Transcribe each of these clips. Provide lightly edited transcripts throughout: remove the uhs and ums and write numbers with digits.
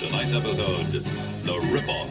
Tonight's episode, The Ripoff.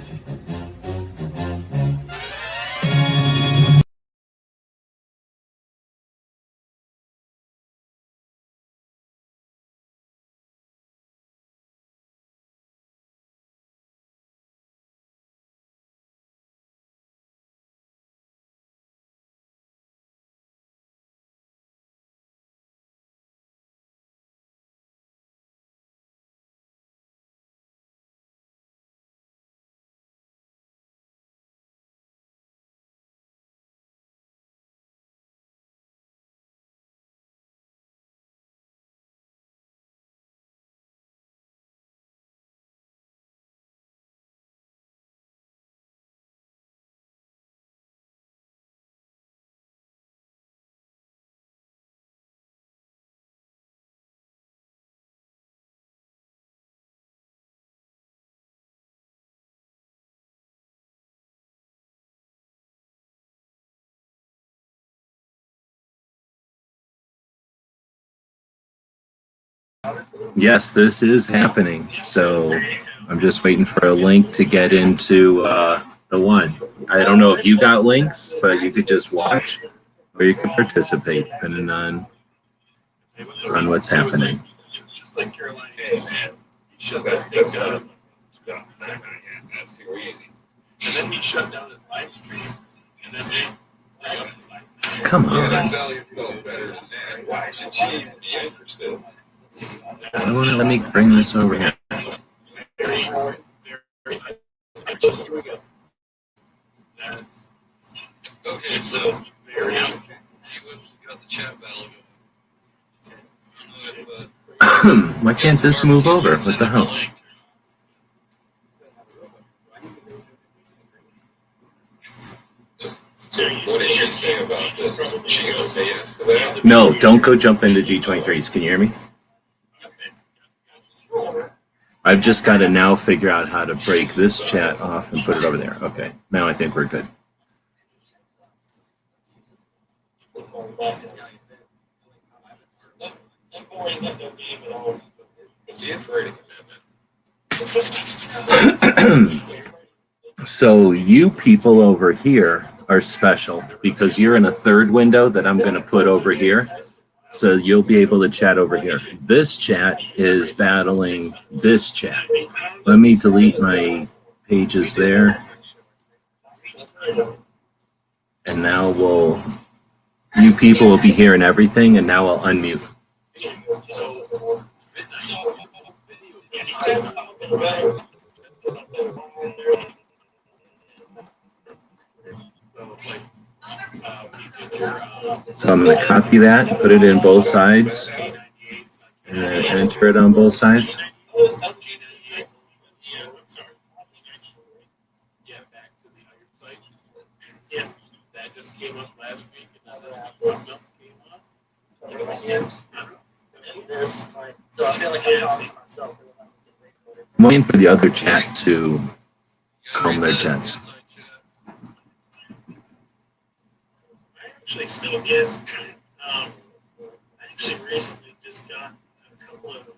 Yes, this is happening. So I'm just waiting for a link to get into the one. I don't know if you got links, but you could just watch or you could participate depending on what's happening. Come on. Let me bring this over here. Okay, so you got the chat battle going. Why can't this move over? What the hell? What is your thing about this? Is she going to say yes to that? No, don't go jump into G23s. Can you hear me? I've just got to now figure out how to break this chat off and put it over there. Okay, now I think we're good. So you people over here are special because you're in a third window that I'm going to put over here. So you'll be able to chat over here. This chat is battling this chat. Let me delete my pages there. And now you people will be hearing everything, and now I'll unmute. So I'm going to copy that, put it in both sides, and then enter it on both sides. I'm waiting for the other chat to comb their chats. Actually still get I actually recently just got a couple of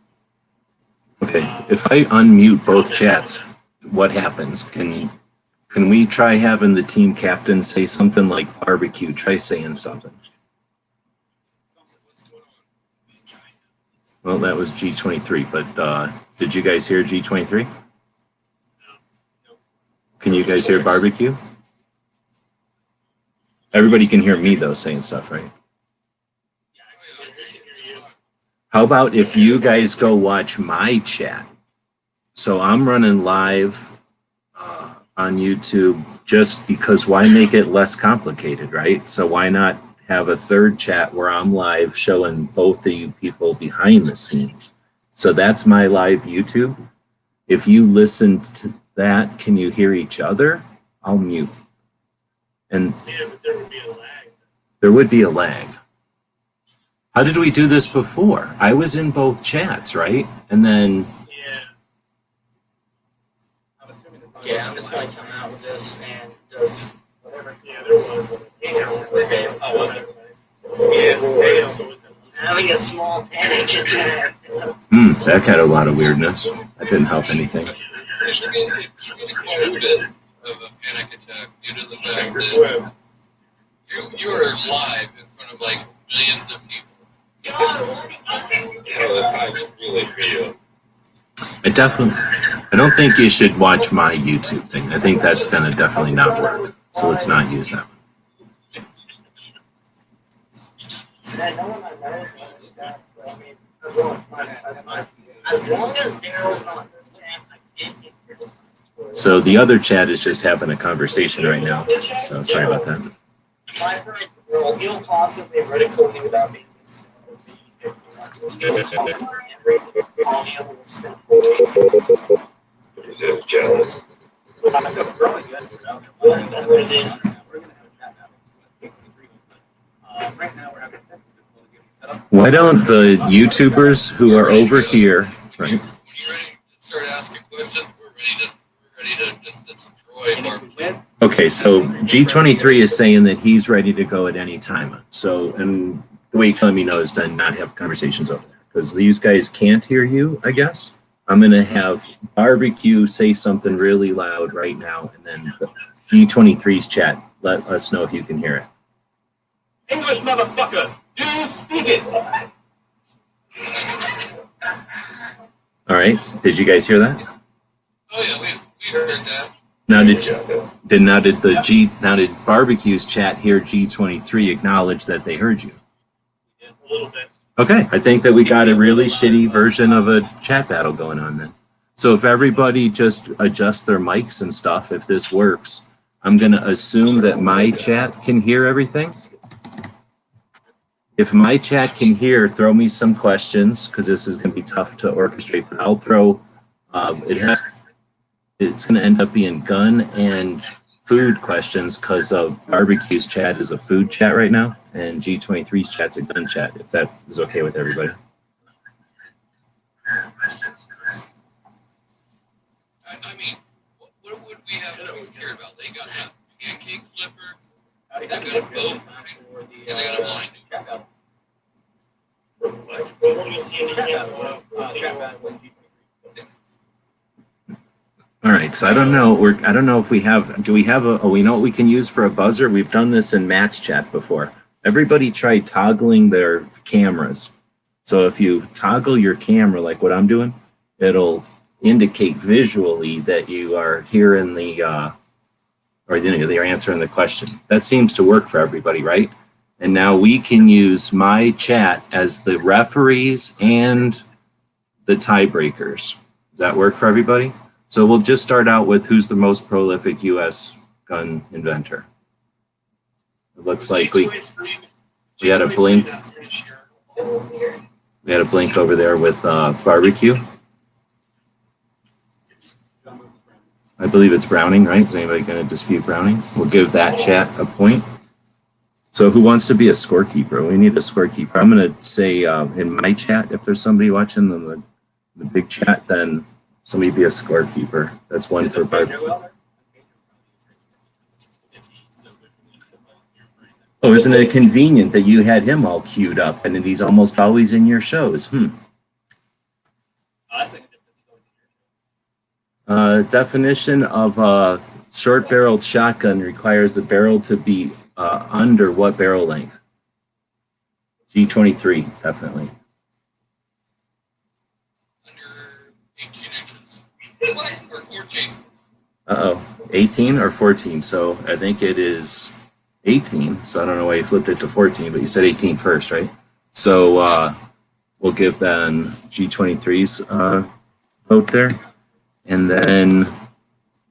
Okay, if I unmute both chats, what happens? Can we try having the team captain say something like barbecue? Try saying something. Well, that was G23, but did you guys hear G23? Can you guys hear barbecue? Everybody can hear me, though, saying stuff, right? How about if you guys go watch my chat? So I'm running live on YouTube just because why make it less complicated, right? So why not have a third chat where I'm live showing both of you people behind the scenes? So that's my live YouTube. If you listen to that, can you hear each other? I'll mute. And yeah, but there would be a lag. There would be a lag. How did we do this before? I was in both chats, right? And then Yeah, I'm just going to come out with this and just whatever. Yeah, there was. Having a small panic attack. that had a lot of weirdness. That didn't help anything. It's really quite a bit of a panic attack due to the fact that you are live in front of like millions of people. That's really real. I don't think you should watch my YouTube thing. I think that's gonna definitely not work. So let's not use that one. As long as Daryl's not in this chat, I can't get criticized for it. So the other chat is just having a conversation right now. So sorry about that. My friend, well, he'll possibly ridicule me without being this. He's jealous. Why don't the YouTubers who are over here, right? When you're ready to start asking questions, we're ready to just destroy barbecue. Okay, so G23 is saying that he's ready to go at any time. So, and the way you let me know is to not have conversations over there because these guys can't hear you, I guess. I'm going to have Barbecue say something really loud right now, and then G23's chat, let us know if you can hear it. English, motherfucker! Do you speak it? All right, did you guys hear that? Oh yeah, we heard that. Now did Barbecue's chat hear G23 acknowledge that they heard you? A little bit. Okay, I think that we got a really shitty version of a chat battle going on then. So if everybody just adjusts their mics and stuff, if this works, I'm going to assume that my chat can hear everything. If my chat can hear, throw me some questions because this is going to be tough to orchestrate. But I'll throw. It's going to end up being gun and food questions because of Barbecue's chat is a food chat right now, and G23's chat's a gun chat. If that is okay with everybody. I mean, what would we have to be scared about? They got a pancake flipper, they got a boat, and they got a blind. All right, so I don't know. I don't know if we have. Do we have a? Oh, we know what we can use for a buzzer. We've done this in Matt's chat before. Everybody try toggling their cameras. So if you toggle your camera like what I'm doing, it'll indicate visually that you are hearing the or you're answering the question. That seems to work for everybody, right? And now we can use my chat as the referees and the tiebreakers. Does that work for everybody? So we'll just start out with who's the most prolific U.S. gun inventor. It looks like we had a blink. We had a blink over there with Barbecue. I believe it's Browning, right? Is anybody going to dispute Browning? We'll give that chat a point. So who wants to be a scorekeeper? We need a scorekeeper. I'm going to say in my chat, if there's somebody watching the big chat, then somebody be a scorekeeper. That's one for Barbecue. Oh, isn't it convenient that you had him all queued up and he's almost always in your shows? Definition of a short-barreled shotgun requires the barrel to be under what barrel length? G23, definitely. Under 18 inches. Or 14. Uh-oh, 18 or 14? So I think it is 18. So I don't know why you flipped it to 14, but you said 18 first, right? So we'll give then G23's vote there. And then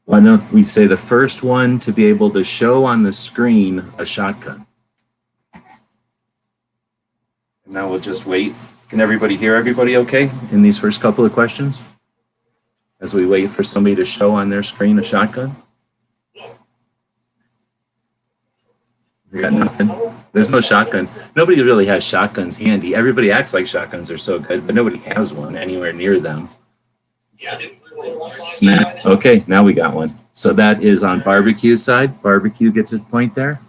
why don't we say the first one to be able to show on the screen a shotgun? And now we'll just wait. Can everybody hear everybody okay in these first couple of questions? As we wait for somebody to show on their screen a shotgun? We got nothing. There's no shotguns. Nobody really has shotguns handy. Everybody acts like shotguns are so good, but nobody has one anywhere near them. Snap. Okay, now we got one. So that is on Barbecue's side. Barbecue gets a point there.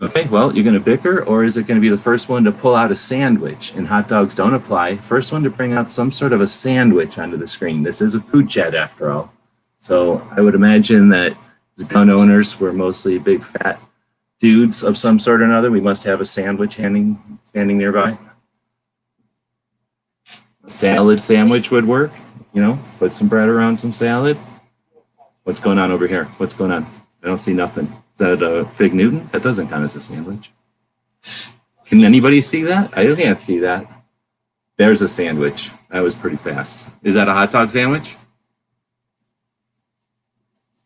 Okay, well, you're going to bicker, or is it going to be the first one to pull out a sandwich? And hot dogs don't apply. First one to bring out some sort of a sandwich onto the screen. This is a food chat after all. So I would imagine that the gun owners were mostly big fat dudes of some sort or another. We must have a sandwich standing nearby. A salad sandwich would work, you know, put some bread around some salad. What's going on over here? What's going on? I don't see nothing. Is that a Fig Newton? That doesn't count as a sandwich. Can anybody see that? I can't see that. There's a sandwich. That was pretty fast. Is that a hot dog sandwich?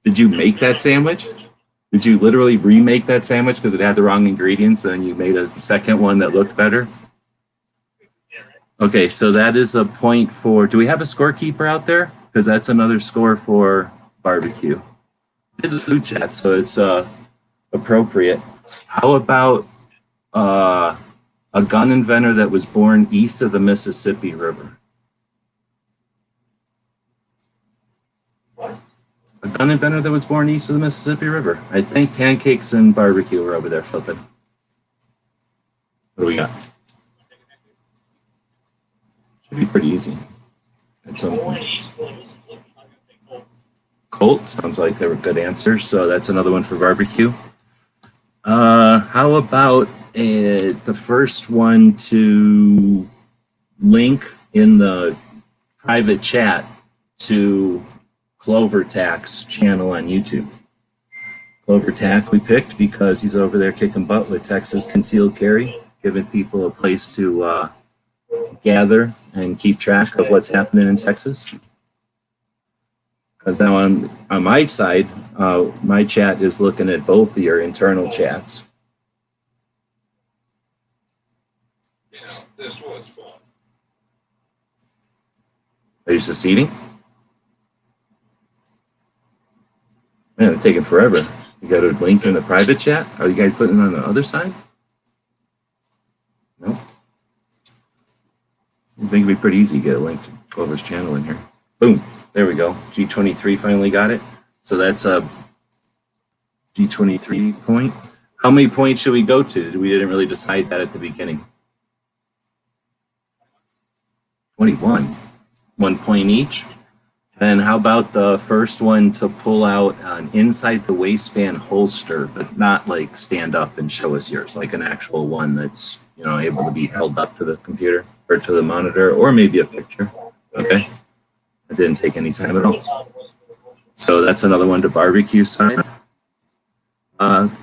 Did you make that sandwich? Did you literally remake that sandwich because it had the wrong ingredients and you made a second one that looked better? Okay, so that is a point for, do we have a scorekeeper out there? Because that's another score for barbecue. This is food chat, so it's appropriate. How about a gun inventor that was born east of the Mississippi River? What? A gun inventor that was born east of the Mississippi River. I think pancakes and barbecue are over there flipping. What do we got? Should be pretty easy. At some point. Colt sounds like they were good answers, so that's another one for barbecue. How about the first one to link in the private chat to Clover Tack's channel on YouTube? Clover Tack we picked because he's over there kicking butt with Texas Concealed Carry, giving people a place to gather and keep track of what's happening in Texas. Because now on my side, my chat is looking at both of your internal chats. Yeah, this was fun. Are you seceding? Man, it's taking forever. You got a link in the private chat? Are you guys putting it on the other side? No. I think it'd be pretty easy to get a link to Clover's channel in here. Boom. There we go. G23 finally got it. So that's a G23 point. How many points should we go to? We didn't really decide that at the beginning. 21. 1 point each. Then how about the first one to pull out an inside the waistband holster, but not like stand up and show us yours, like an actual one that's, you know, able to be held up to the computer or to the monitor, or maybe a picture. Okay. I didn't take any time at all. So that's another one to barbecue side.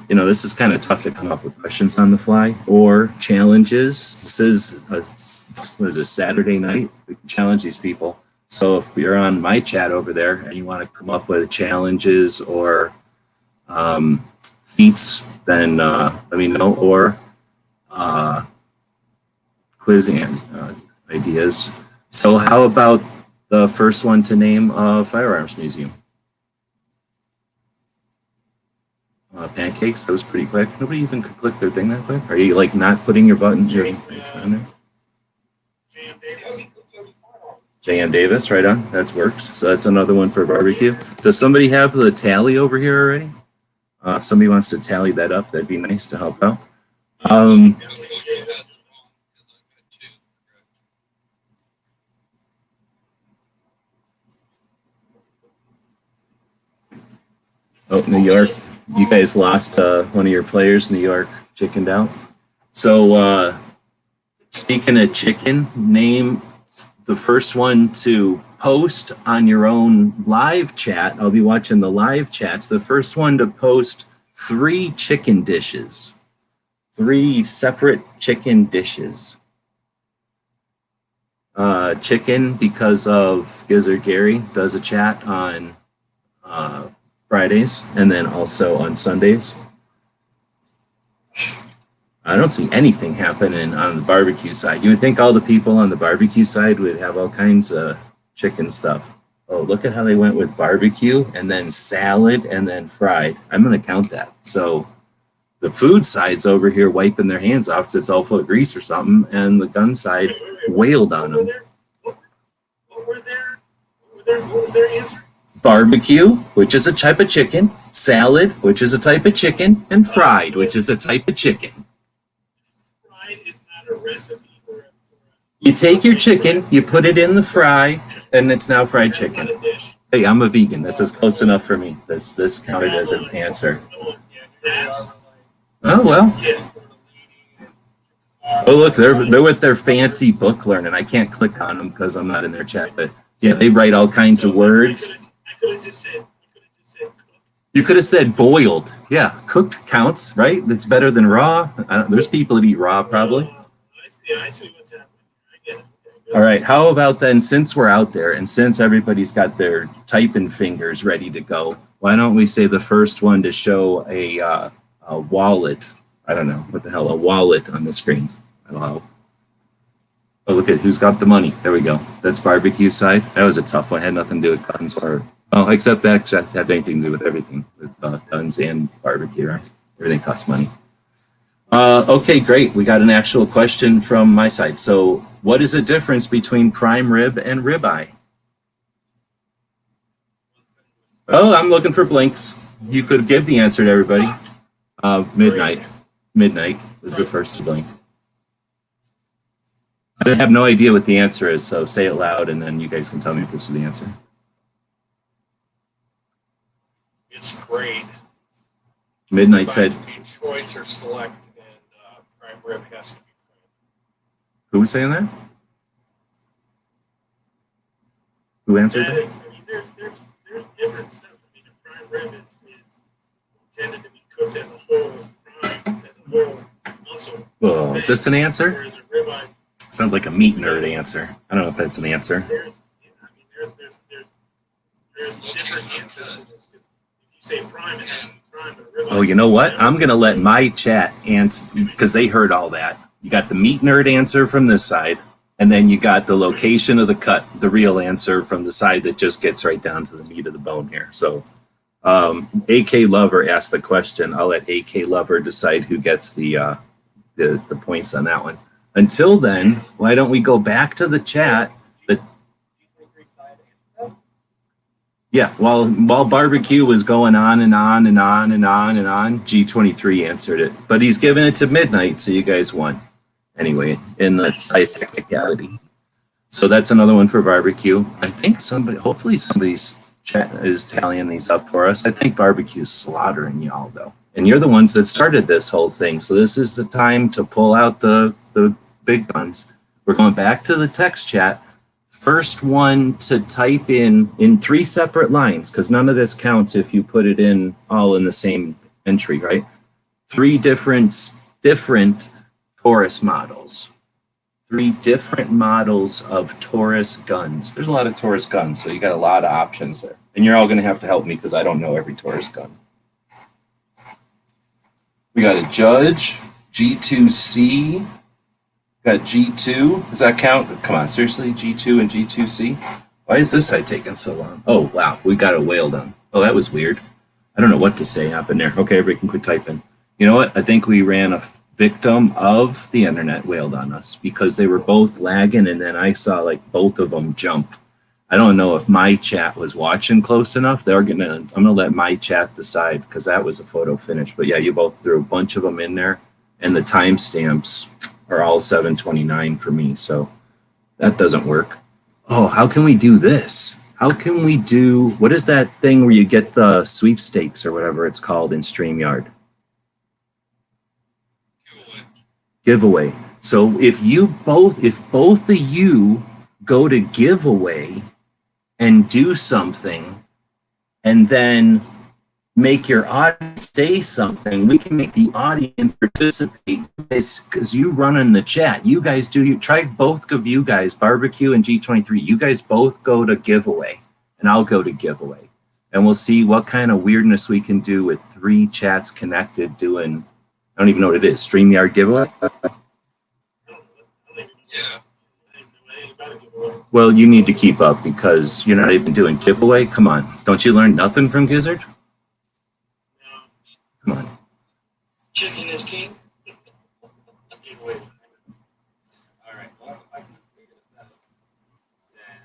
You know, this is kind of tough to come up with questions on the fly or challenges. This is a Saturday night. We can challenge these people. So if you're on my chat over there and you want to come up with challenges or feats, then let me know, or quiz and ideas. So how about the first one to name a firearms museum? Pancakes, that was pretty quick. Nobody even could click their thing that quick. Are you like not putting your buttons on there? J.M. Davis, right on. That works. So that's another one for barbecue. Does somebody have the tally over here already? If somebody wants to tally that up, that'd be nice to help out. Oh, New York. You guys lost one of your players. New York chickened out. So speaking of chicken, name the first one to post on your own live chat. I'll be watching the live chats. The first one to post 3 chicken dishes. 3 separate chicken dishes. Chicken, because of Gizzard Gary does a chat on Fridays and then also on Sundays. I don't see anything happening on the barbecue side. You would think all the people on the barbecue side would have all kinds of chicken stuff. Oh, look at how they went with barbecue and then salad and then fried. I'm going to count that. So the food side's over here wiping their hands off because it's all full of grease or something, and the gun side wailed on them. What was their answer? barbecue, which is a type of chicken, salad, which is a type of chicken, and fried, which is a type of chicken. Fried is not a recipe for a You take your chicken, you put it in the fry, and it's now fried that's not chicken. a dish. Hey, I'm a vegan. This is close enough for me. This counted as an answer. That's Oh well. yeah. Oh look, they're with their fancy book learning. I can't click on them because I'm not in their chat. But yeah, they write all kinds of words. I could have just said cooked. You could have said boiled. Yeah, cooked counts, right? That's better than raw. There's people that eat raw probably. I see what's happening. I get it. All right, how about then, since we're out there and since everybody's got their typing fingers ready to go, why don't we say the first one to show a wallet? I don't know, what the hell, a wallet on the screen. That'll help. Oh, look at who's got the money. There we go. That's barbecue side. That was a tough one. Had nothing to do with guns or, oh, except that had anything to do with everything, with guns and barbecue, right? Everything costs money. Okay, great. We got an actual question from my side. So what is the difference between prime rib and ribeye? Oh, I'm looking for blinks. You could give the answer to everybody. Midnight. Midnight was the first to blink. I have no idea what the answer is, so say it loud and then you guys can tell me if this is the answer. It's grade. Midnight said, Be choice or select, and prime rib has to be who was saying that? Who answered Yeah, that? I mean, there's different stuff. I mean, the prime rib is intended to be cooked as a whole, fried as a whole muscle. Whoa, is this an answer? Whereas a ribeye, Sounds like a meat nerd answer. I don't know if that's an answer. there's different answers to this. 'Cause if you say prime, it has to be prime, but a ribeye. Oh, you know what? I'm going to let my chat answer, because they heard all that. You got the meat nerd answer from this side, and then you got the location of the cut, the real answer from the side that just gets right down to the meat of the bone here. So AK Lover asked the question. I'll let AK Lover decide who gets the points on that one. Until then, why don't we go back to the chat? Yeah, while barbecue was going on and on and on and on and on, G23 answered it. But he's giving it to Midnight, so you guys won. Anyway, in the technicality. So that's another one for barbecue. I think hopefully somebody's chat is tallying these up for us. I think barbecue's slaughtering y'all, though. And you're the ones that started this whole thing. So this is the time to pull out the big guns. We're going back to the text chat. First one to type in 3 separate lines, because none of this counts if you put it in all in the same entry, right? 3 different Taurus models. 3 different models of Taurus guns. There's a lot of Taurus guns, so you got a lot of options there. And you're all going to have to help me because I don't know every Taurus gun. We got a Judge, G2C, got G2. Does that count? Come on, seriously, G2 and G2C? Why is this side taking so long? Oh, wow, we got a whale done. Oh, that was weird. I don't know what to say happened there. Okay, everybody can quit typing. You know what? I think we ran a victim of the internet wailed on us because they were both lagging, and then I saw like both of them jump. I don't know if my chat was watching close enough. I'm gonna let my chat decide because that was a photo finish. But yeah, you both threw a bunch of them in there, and the timestamps are all 7:29 for me, so that doesn't work. Oh, how can we do this? How can we do, what is that thing where you get the sweepstakes or whatever it's called in StreamYard? Giveaway. So if both of you go to giveaway and do something and then make your audience say something, we can make the audience participate because you run in the chat. You guys try both of you guys, Barbecue and G23, you guys both go to giveaway and I'll go to giveaway. And we'll see what kind of weirdness we can do with 3 chats connected doing, I don't even know what it is, StreamYard giveaway? Yeah. Well, you need to keep up because you're not even doing giveaway. Come on. Don't you learn nothing from Gizzard? Come on. Chicken is king. All right. Well, if I completed that, then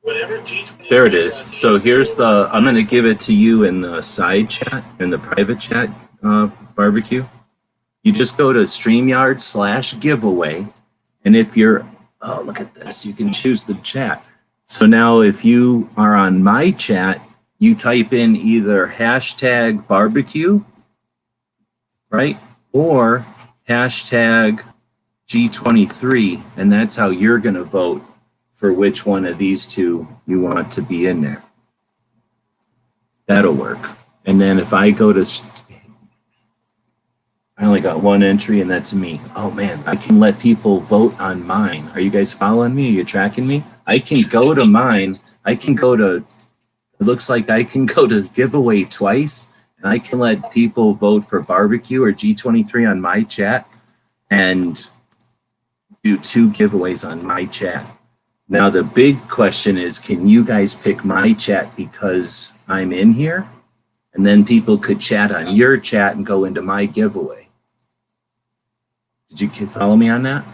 What whatever G20. There it is. So here's the, I'm going to give it to you in the side chat, in the private chat, barbecue. You just go to StreamYard/giveaway. And if you're, oh, look at this, you can choose the chat. So now if you are on my chat, you type in either hashtag barbecue, right? Or hashtag G23. And that's how you're going to vote for which one of these two you want to be in there. That'll work. And then if I go to, I only got one entry and that's me. Oh man, I can let people vote on mine. Are you guys following me? Are you tracking me? I can go to mine. I can go to, it looks like I can go to giveaway twice and I can let people vote for barbecue or G23 on my chat and do 2 giveaways on my chat. Now, the big question is, can you guys pick my chat because I'm in here? And then people could chat on your chat and go into my giveaway. Did you follow me on that?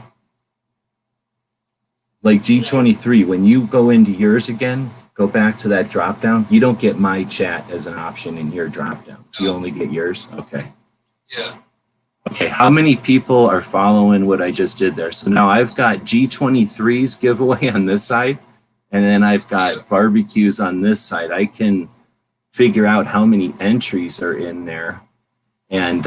Like G23, when you go into yours again, go back to that drop down. You don't get my chat as an option in your drop down. You only get yours? Okay. Yeah. Okay, how many people are following what I just did there? So now I've got G23's giveaway on this side, and then I've got barbecues on this side. I can figure out how many entries are in there, and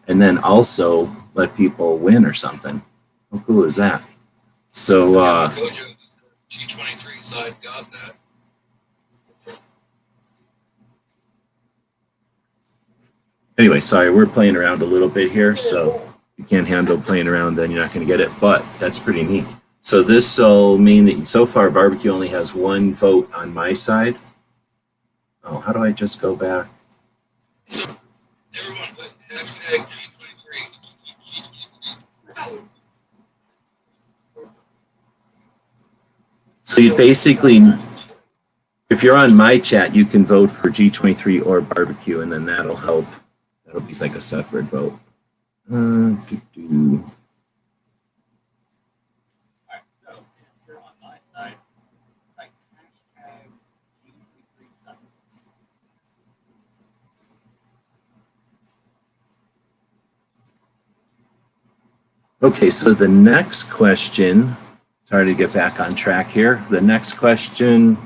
then also let people win or something. How cool is that? So G23 side got that. anyway, sorry, we're playing around a little bit here, so if you can't handle playing around, then you're not going to get it, but that's pretty neat. So this will mean that so far barbecue only has 1 vote on my side. Oh, how do I just go back? So everyone put hashtag G23. G23. So you basically, if you're on my chat, you can vote for G23 or barbecue, and then that'll help. That'll be like a separate vote. Alright, so if you're on my side, like hashtag G23 subs. Okay, so the next question, sorry to get back on track here. The next question,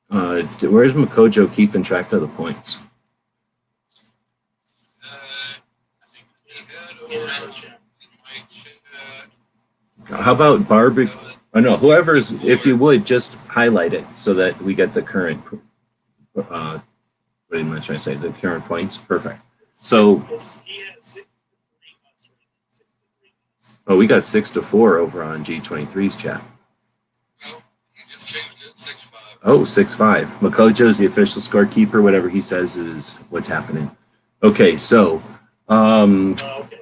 where's Makojo keeping track of the points? I think he had over my chat. How about barbecue? Oh no, whoever's, if you would, just highlight it so that we get the current, what am I trying to say? The current points, perfect. So, He had 6 to 3 us, right? 6 to 3 us. oh, we got 6-4 over on G23's chat. Well, he just changed it 6-5. Oh, 6-5. Makojo's the official scorekeeper. Whatever he says is what's happening. Okay, so Oh, okay.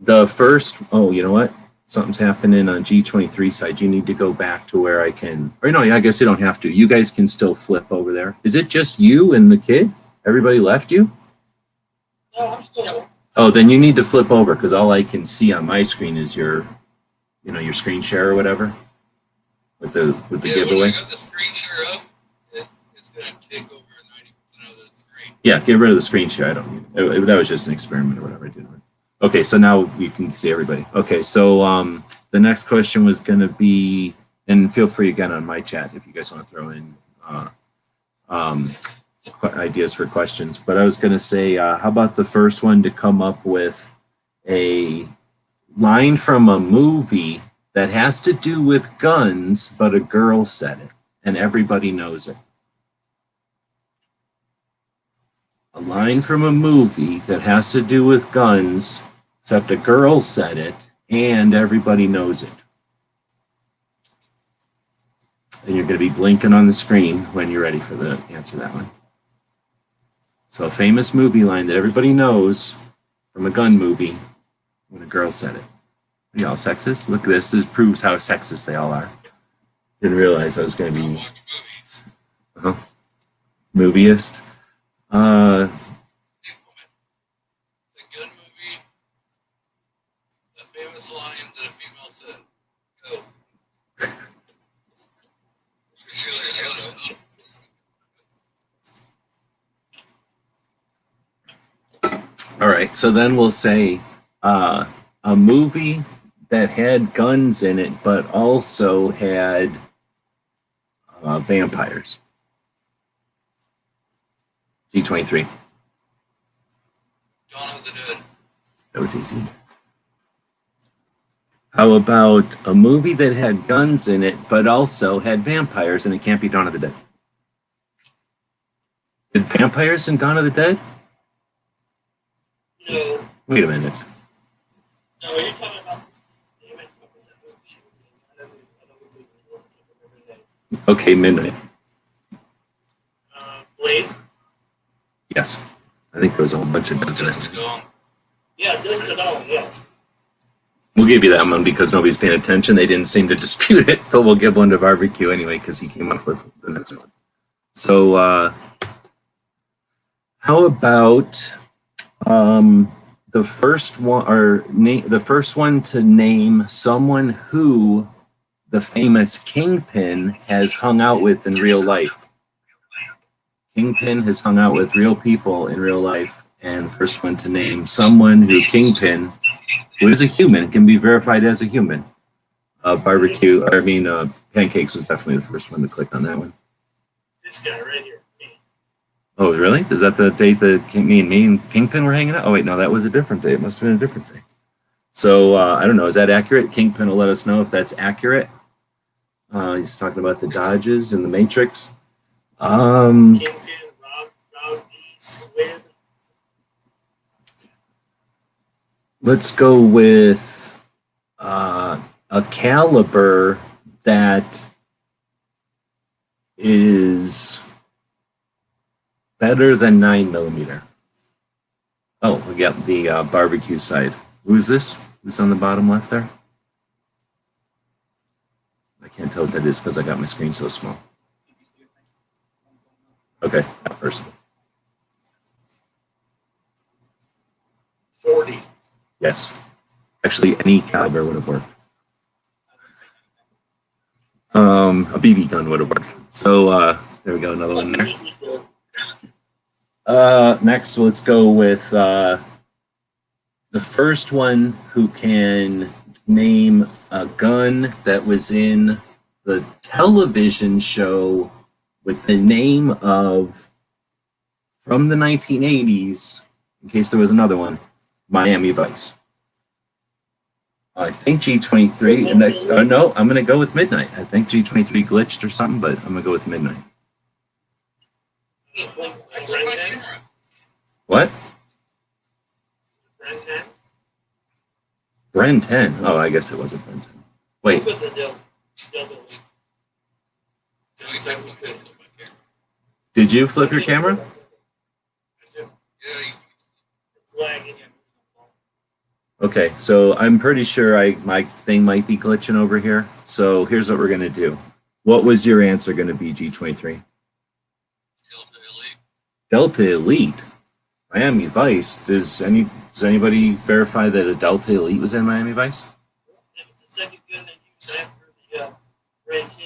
the first, oh, you know what? Something's happening on G23 side. You need to go back to where I can, or no, I guess you don't have to. You guys can still flip over there. Is it just you and the kid? Everybody left you? No, I'm still. Oh, then you need to flip over because all I can see on my screen is your, you know, your screen share or whatever with the giveaway. When I got the screen share up, it's going to take over 90% of the screen. Yeah, get rid of the screen share. I don't need it. That was just an experiment or whatever I did. Okay, so now you can see everybody. Okay, so the next question was going to be, and feel free again on my chat if you guys want to throw in ideas for questions. But I was going to say, how about the first one to come up with a line from a movie that has to do with guns, but a girl said it, and everybody knows it. A line from a movie that has to do with guns, except a girl said it, and everybody knows it. And you're going to be blinking on the screen when you're ready for the answer that one. So a famous movie line that everybody knows from a gun movie when a girl said it. Are y'all sexist? Look at this. This proves how sexist they all are. Didn't realize I was going to be Watch movies. movieist. The gun movie, the famous line that a female said, go. So then we'll say a movie that had guns in it, but also had vampires. G23. Dawn of the Dead. That was easy. How about a movie that had guns in it, but also had vampires, and it can't be Dawn of the Dead? Did vampires in Dawn of the Dead? No, Wait a minute. no, you're talking about. Damn it, what was that movie she was in? I don't remember that. Okay, Midnight. Blade? Yes. I think there was a whole bunch of Oh, guns in Dust it. to Dawn. Yeah, Dust to Dawn, yeah. We'll give you that one because nobody's paying attention. They didn't seem to dispute it, but we'll give one to Barbecue anyway because he came up with the next one. So, how about the first one, or the first one to name someone who the famous Kingpin has hung out with in real life? Kingpin has hung out with real people in real life, and first one to name someone who Kingpin, who is a human, can be verified as a human. Pancakes was definitely the first one to click on that one. This guy right here. Me. Oh, really? Is that the date that me and Kingpin were hanging out? Oh, wait, no, that was a different day. It must have been a different day. So, I don't know. Is that accurate? Kingpin will let us know if that's accurate. He's talking about the Dodges and the Matrix. Kingpin, Rob D. Squid. Let's go with a caliber that is better than 9mm. Oh, we got the barbecue side. Who's this? Who's on the bottom left there? I can't tell what that is because I got my screen so small. Okay, that person. 40. Yes. Actually, any caliber would have worked. A BB gun would have worked. So there we go, another one there. Next, let's go with the first one who can name a gun that was in the television show with the name of, from the 1980s, in case there was another one, Miami Vice. I think G23, and that's, no, I'm going to go with Midnight. I think G23 glitched or something, but I'm going to go with Midnight. That's on my camera. What? Brand 10. Bren 10. Oh, I guess it wasn't Bren 10. Wait, Look at the Delta. So he's like, flip my camera. did you flip your camera? Yeah, It's lagging. Okay, so I'm pretty sure my thing might be glitching over here. So here's what we're going to do. What was your answer going to be, G23? Delta Elite. Delta Elite. Miami Vice. Does anybody verify that a Delta Elite was in Miami Vice? It's the second gun they used after the Brand 10.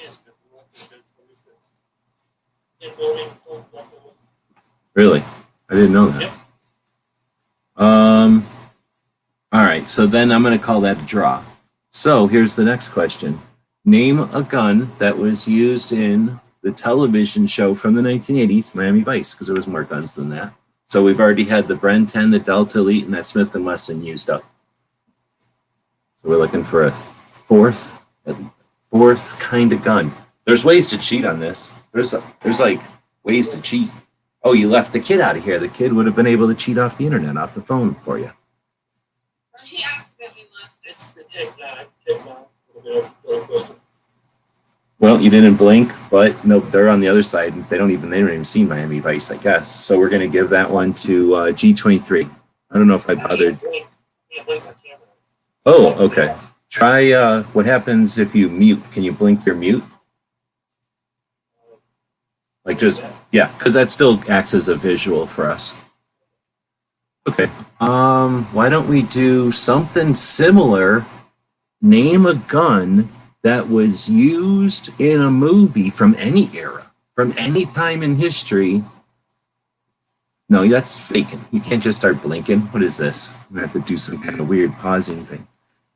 Really? I didn't know that. Yep. All right, so then I'm going to call that a draw. So here's the next question. Name a gun that was used in the television show from the 1980s, Miami Vice, because there was more guns than that. So we've already had the Bren 10, the Delta Elite, and that Smith & Wesson used up. So we're looking for a fourth kind of gun. There's ways to cheat on this. There's like ways to cheat. Oh, you left the kid out of here. The kid would have been able to cheat off the internet, off the phone for you. He accidentally left. It's the Tech 9. Well, you didn't blink, but nope, they're on the other side. They don't even see Miami Vice, I guess. So we're going to give that one to G23. I don't know if I bothered. Oh, okay. Try what happens if you mute. Can you blink your mute? Like just, yeah, because that still acts as a visual for us. Okay. Why don't we do something similar? Name a gun that was used in a movie from any era, from any time in history, No, that's faking. You can't just start blinking. What is this? I'm gonna have to do some kind of weird pausing thing.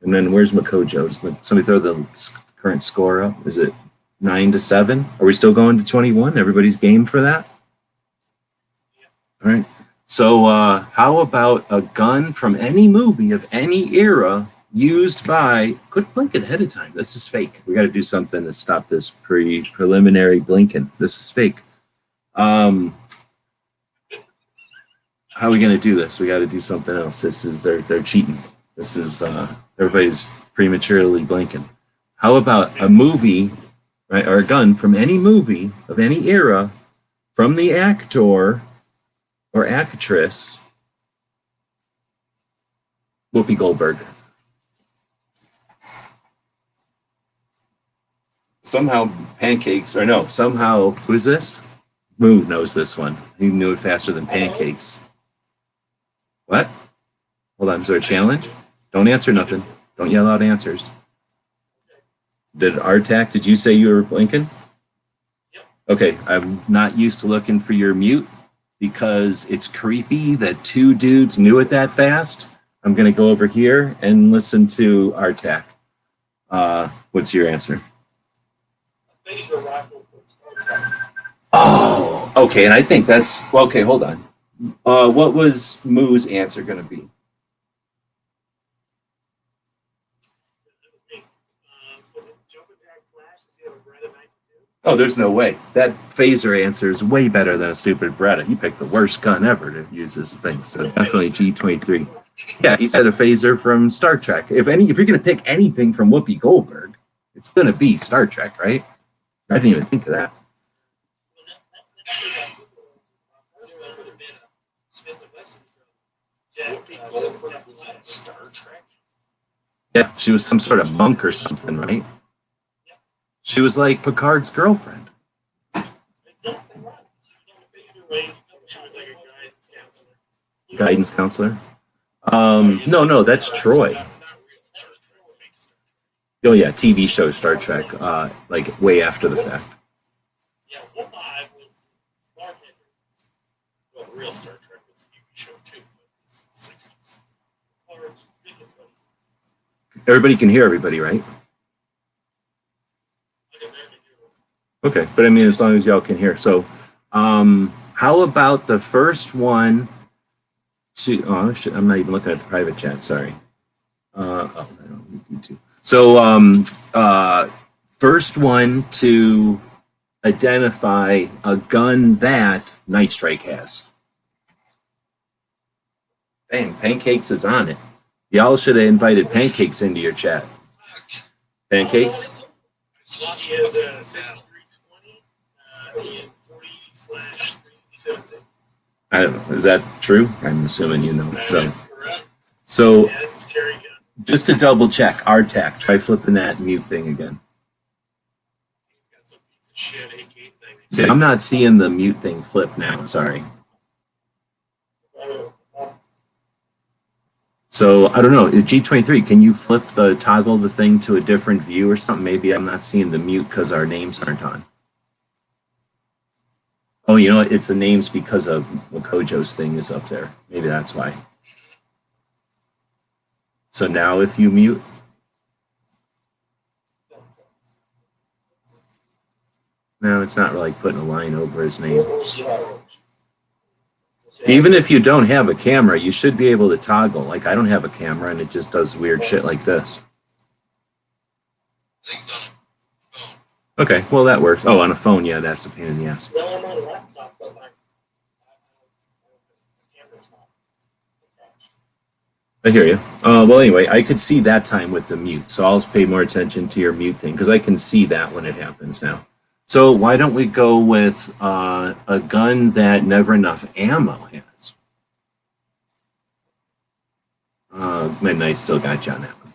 And then where's Makojo? Somebody throw the current score up? Is it 9-7? Are we still going to 21? Everybody's game for that? All right. So how about a gun from any movie of any era used by, quit blinking ahead of time. This is fake. We got to do something to stop this preliminary blinking. This is fake. How are we going to do this? We got to do something else. This is, they're cheating. This is, everybody's prematurely blinking. How about a movie, right, or a gun from any movie of any era from the actor or actress Whoopi Goldberg? Somehow pancakes, or no, somehow, who's this? Moo knows this one. He knew it faster than pancakes. What? Hold on, is there a challenge? Don't answer nothing. Don't yell out answers. Did Artac, did you say you were blinking? Yep. Okay, I'm not used to looking for your mute because it's creepy that two dudes knew it that fast. I'm going to go over here and listen to Artac. What's your answer? Phaser rifle for Star Trek. Oh, okay, and I think that's, well, okay, hold on. What was Moo's answer going to be? That was me. Was it Jumping Jack Flash? Does he have a Beretta 92? Oh, there's no way. That phaser answer is way better than a stupid Beretta. He picked the worst gun ever to use this thing, so definitely G23. Yeah, he said a phaser from Star Trek. If you're going to pick anything from Whoopi Goldberg, it's going to be Star Trek, right? I didn't even think of that. Well, that first one would have been a Smith and Wesson from Jack was that Star Trek? Yeah, she was some sort of monk or something, right? She was like Picard's girlfriend. Exactly right. She was on the phaser range. She was like a guidance counselor. Guidance counselor. No, that's Troy. Not real Star Trek. Oh yeah, TV show Star Trek, like way after the fact. Yeah, Wolf Eye was bartender. Well, real Star Trek was a TV show too, but it's the 60s. Picard's drinking buddy. Everybody can hear everybody, right? I can barely do it. Okay, but I mean, as long as y'all can hear. So, how about the first one to? Oh shit! I'm not even looking at the private chat. Sorry. I don't need YouTube. So, first one to identify a gun that Night Strike has. Bang! Pancakes is on it. Y'all should have invited Pancakes into your chat. Pancakes. He has a 7320 and 40/357. I don't know. Is that true? I'm assuming you know. That So, is correct. so Yeah, it's a scary gun. just to double check, RTAC, try flipping that mute thing again. He's got some piece of shit AK thing. See, I'm not seeing the mute thing flip now. Sorry. So I don't know. G23, can you toggle the thing to a different view or something? Maybe I'm not seeing the mute because our names aren't on. Oh, you know what? It's the names because of Makojo's thing is up there. Maybe that's why. So now if you mute. No, it's not like putting a line over his name. Even if you don't have a camera, you should be able to toggle. Like I don't have a camera and it just does weird shit like this. I think it's on a phone. Okay, well that works. Oh, on a phone, yeah, that's a pain in the ass. Well, I'm on a laptop, but my camera's not attached. I hear you. Well, anyway, I could see that time with the mute, so I'll pay more attention to your mute thing because I can see that when it happens now. So why don't we go with a gun that never enough ammo has? Midnight still got you on that one.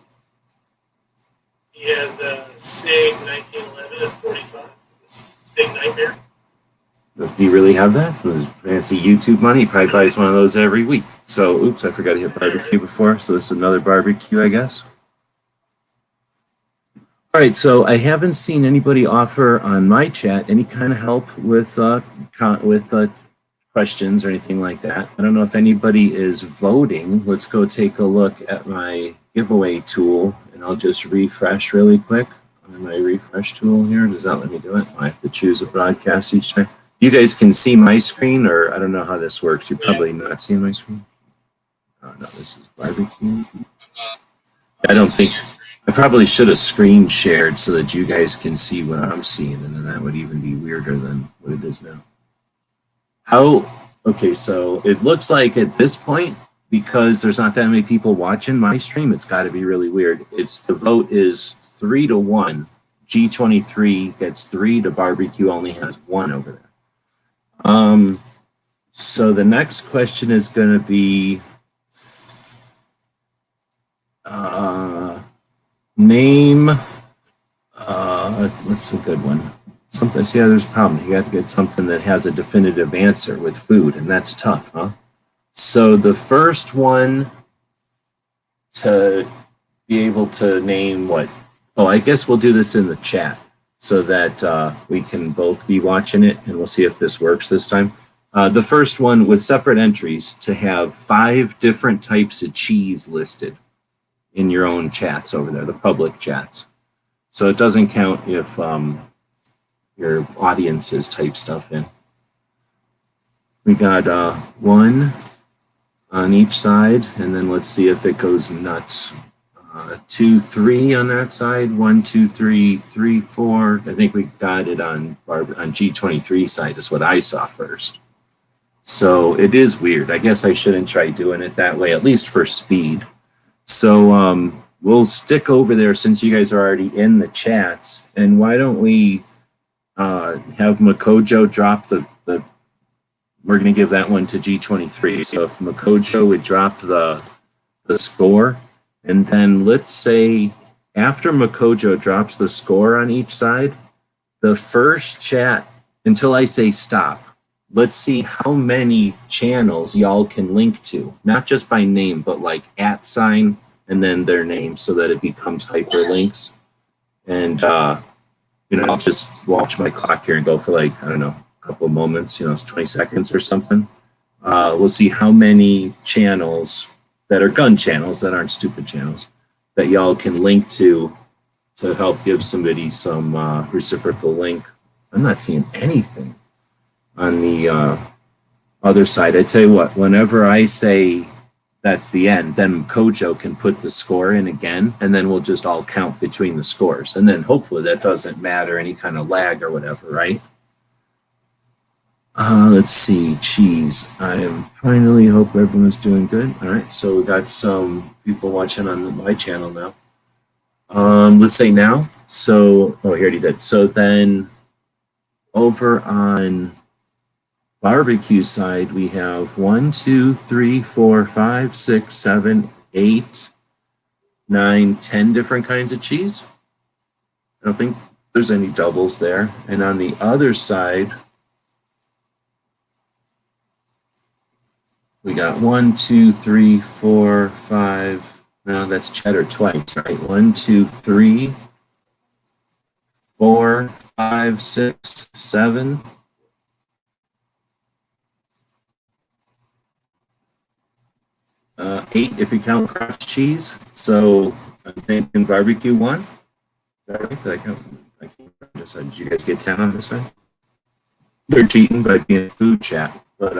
He has the SIG 1911 at 45. SIG Nightmare. Does he really have that? It was fancy YouTube money. He probably buys one of those every week. So, oops, I forgot to hit barbecue before. So this is another barbecue, I guess. All right, so I haven't seen anybody offer on my chat any kind of help with questions or anything like that. I don't know if anybody is voting. Let's go take a look at my giveaway tool, and I'll just refresh really quick on my refresh tool here. Does that let me do it? I have to choose a broadcast each time. You guys can see my screen, or I don't know how this works. You're probably not seeing my screen. Oh, no, this is barbecue. I don't think, I probably should have screen shared so that you guys can see what I'm seeing, and then that would even be weirder than what it is now. Okay, so it looks like at this point, because there's not that many people watching my stream, it's got to be really weird. The vote is 3-1. G23 gets 3, the barbecue only has 1 over there. So the next question is going to be name, what's a good one? Something, see, there's a problem. You have to get something that has a definitive answer with food, and that's tough, huh? So the first one to be able to name what? Oh, I guess we'll do this in the chat so that we can both be watching it, and we'll see if this works this time. The first one with separate entries to have 5 different types of cheese listed in your own chats over there, the public chats. So it doesn't count if your audiences type stuff in. We got 1 on each side, and then let's see if it goes nuts. 2, 3 on that side. 1, 2, 3, 3, 4. I think we got it on G23 side is what I saw first. So it is weird. I guess I shouldn't try doing it that way, at least for speed. So we'll stick over there since you guys are already in the chats. And why don't we have Makojo drop the we're going to give that one to G23. So if Makojo would drop the score, and then let's say after Makojo drops the score on each side, the first chat, until I say stop, let's see how many channels y'all can link to, not just by name, but like @ and then their name so that it becomes hyperlinks. And, I'll just watch my clock here and go for like, I don't know, a couple of moments, it's 20 seconds or something. We'll see how many channels that are gun channels, that aren't stupid channels, that y'all can link to help give somebody some reciprocal link. I'm not seeing anything on the other side. I tell you what, whenever I say that's the end, then Kojo can put the score in again, and then we'll just all count between the scores. And then hopefully that doesn't matter any kind of lag or whatever, right? Let's see, cheese. I finally hope everyone's doing good. All right, so we got some people watching on my channel now. Let's say now. So, oh, he already did. So then over on barbecue side, we have 1, 2, 3, 4, 5, 6, 7, 8, 9, 10 different kinds of cheese. I don't think there's any doubles there. And on the other side, we got 1, 2, 3, 4, 5. No, that's cheddar twice, right? 1, 2, 3, 4, 5, 6, 7. 8 if you count crushed cheese. So I'm thinking barbecue 1. Is that right? Did I count? I can't remember. Did you guys get 10 on this side? They're cheating by being food chat. But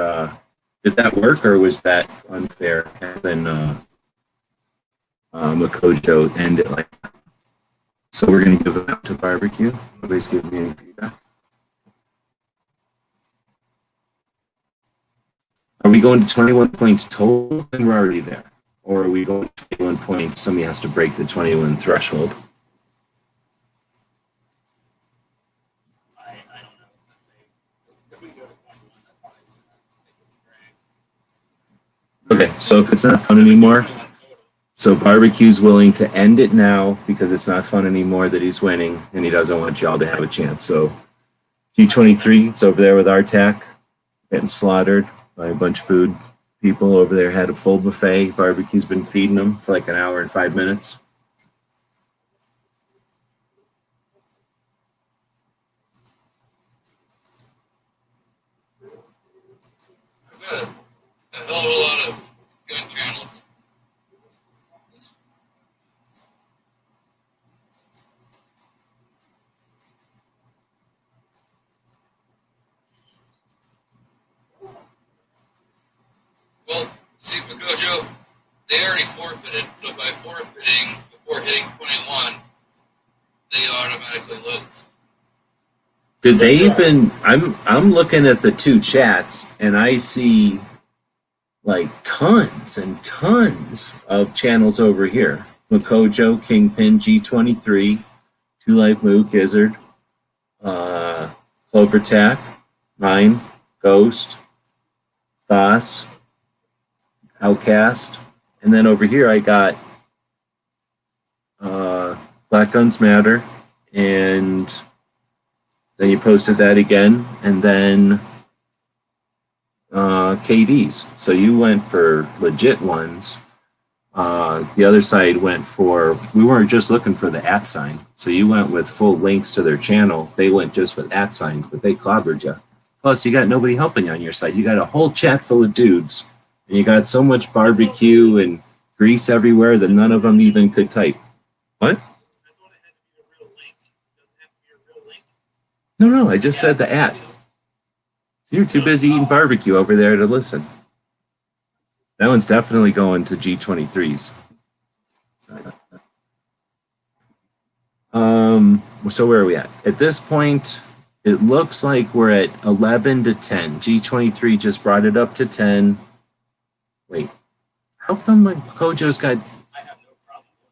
did that work, or was that unfair? And then Makojo end it like that. So we're going to give it up to barbecue. Nobody's giving me any feedback. Are we going to 21 points total? And we're already there. Or are we going to 21 points? Somebody has to break the 21 threshold. I don't know what to say. If we go to 21, that's probably Okay, so if it's not fun anymore, so barbecue's willing to end it now because it's not fun anymore that he's winning, and he doesn't want y'all to have a chance. So G23, it's over there with RTAC, getting slaughtered by a bunch of food people over there. Had a full buffet. Barbecue's been feeding them for like an hour and 5 minutes. got a hell of a lot of gun channels. Well, see, Makojo, they already forfeited, so by forfeiting before hitting 21, they automatically lose. Did they even? I'm looking at the two chats, and I see like tons and tons of channels over here. Makojo, Kingpin, G23, Two Life Mook, Gizzard, Clover Tack, mine, Ghost, Foss, Outcast, and then over here I got Black Guns Matter, and then you posted that again, and then KDs. So you went for legit ones. The other side went for, we weren't just looking for the @ sign. So you went with full links to their channel. They went just with @ signs, but they clobbered you. Plus, you got nobody helping you on your side. You got a whole chat full of dudes, and you got so much barbecue and grease everywhere that none of them even could type. What? I thought it had to be a real link. Does it have to be a real link? No, I just said the @ So you're too busy eating barbecue over there to listen. That one's definitely going to G23s. So where are we at? At this point, it looks like we're at 11 to 10. G23 just brought it up to 10. Wait, how come my Kojo's got... I have no problem with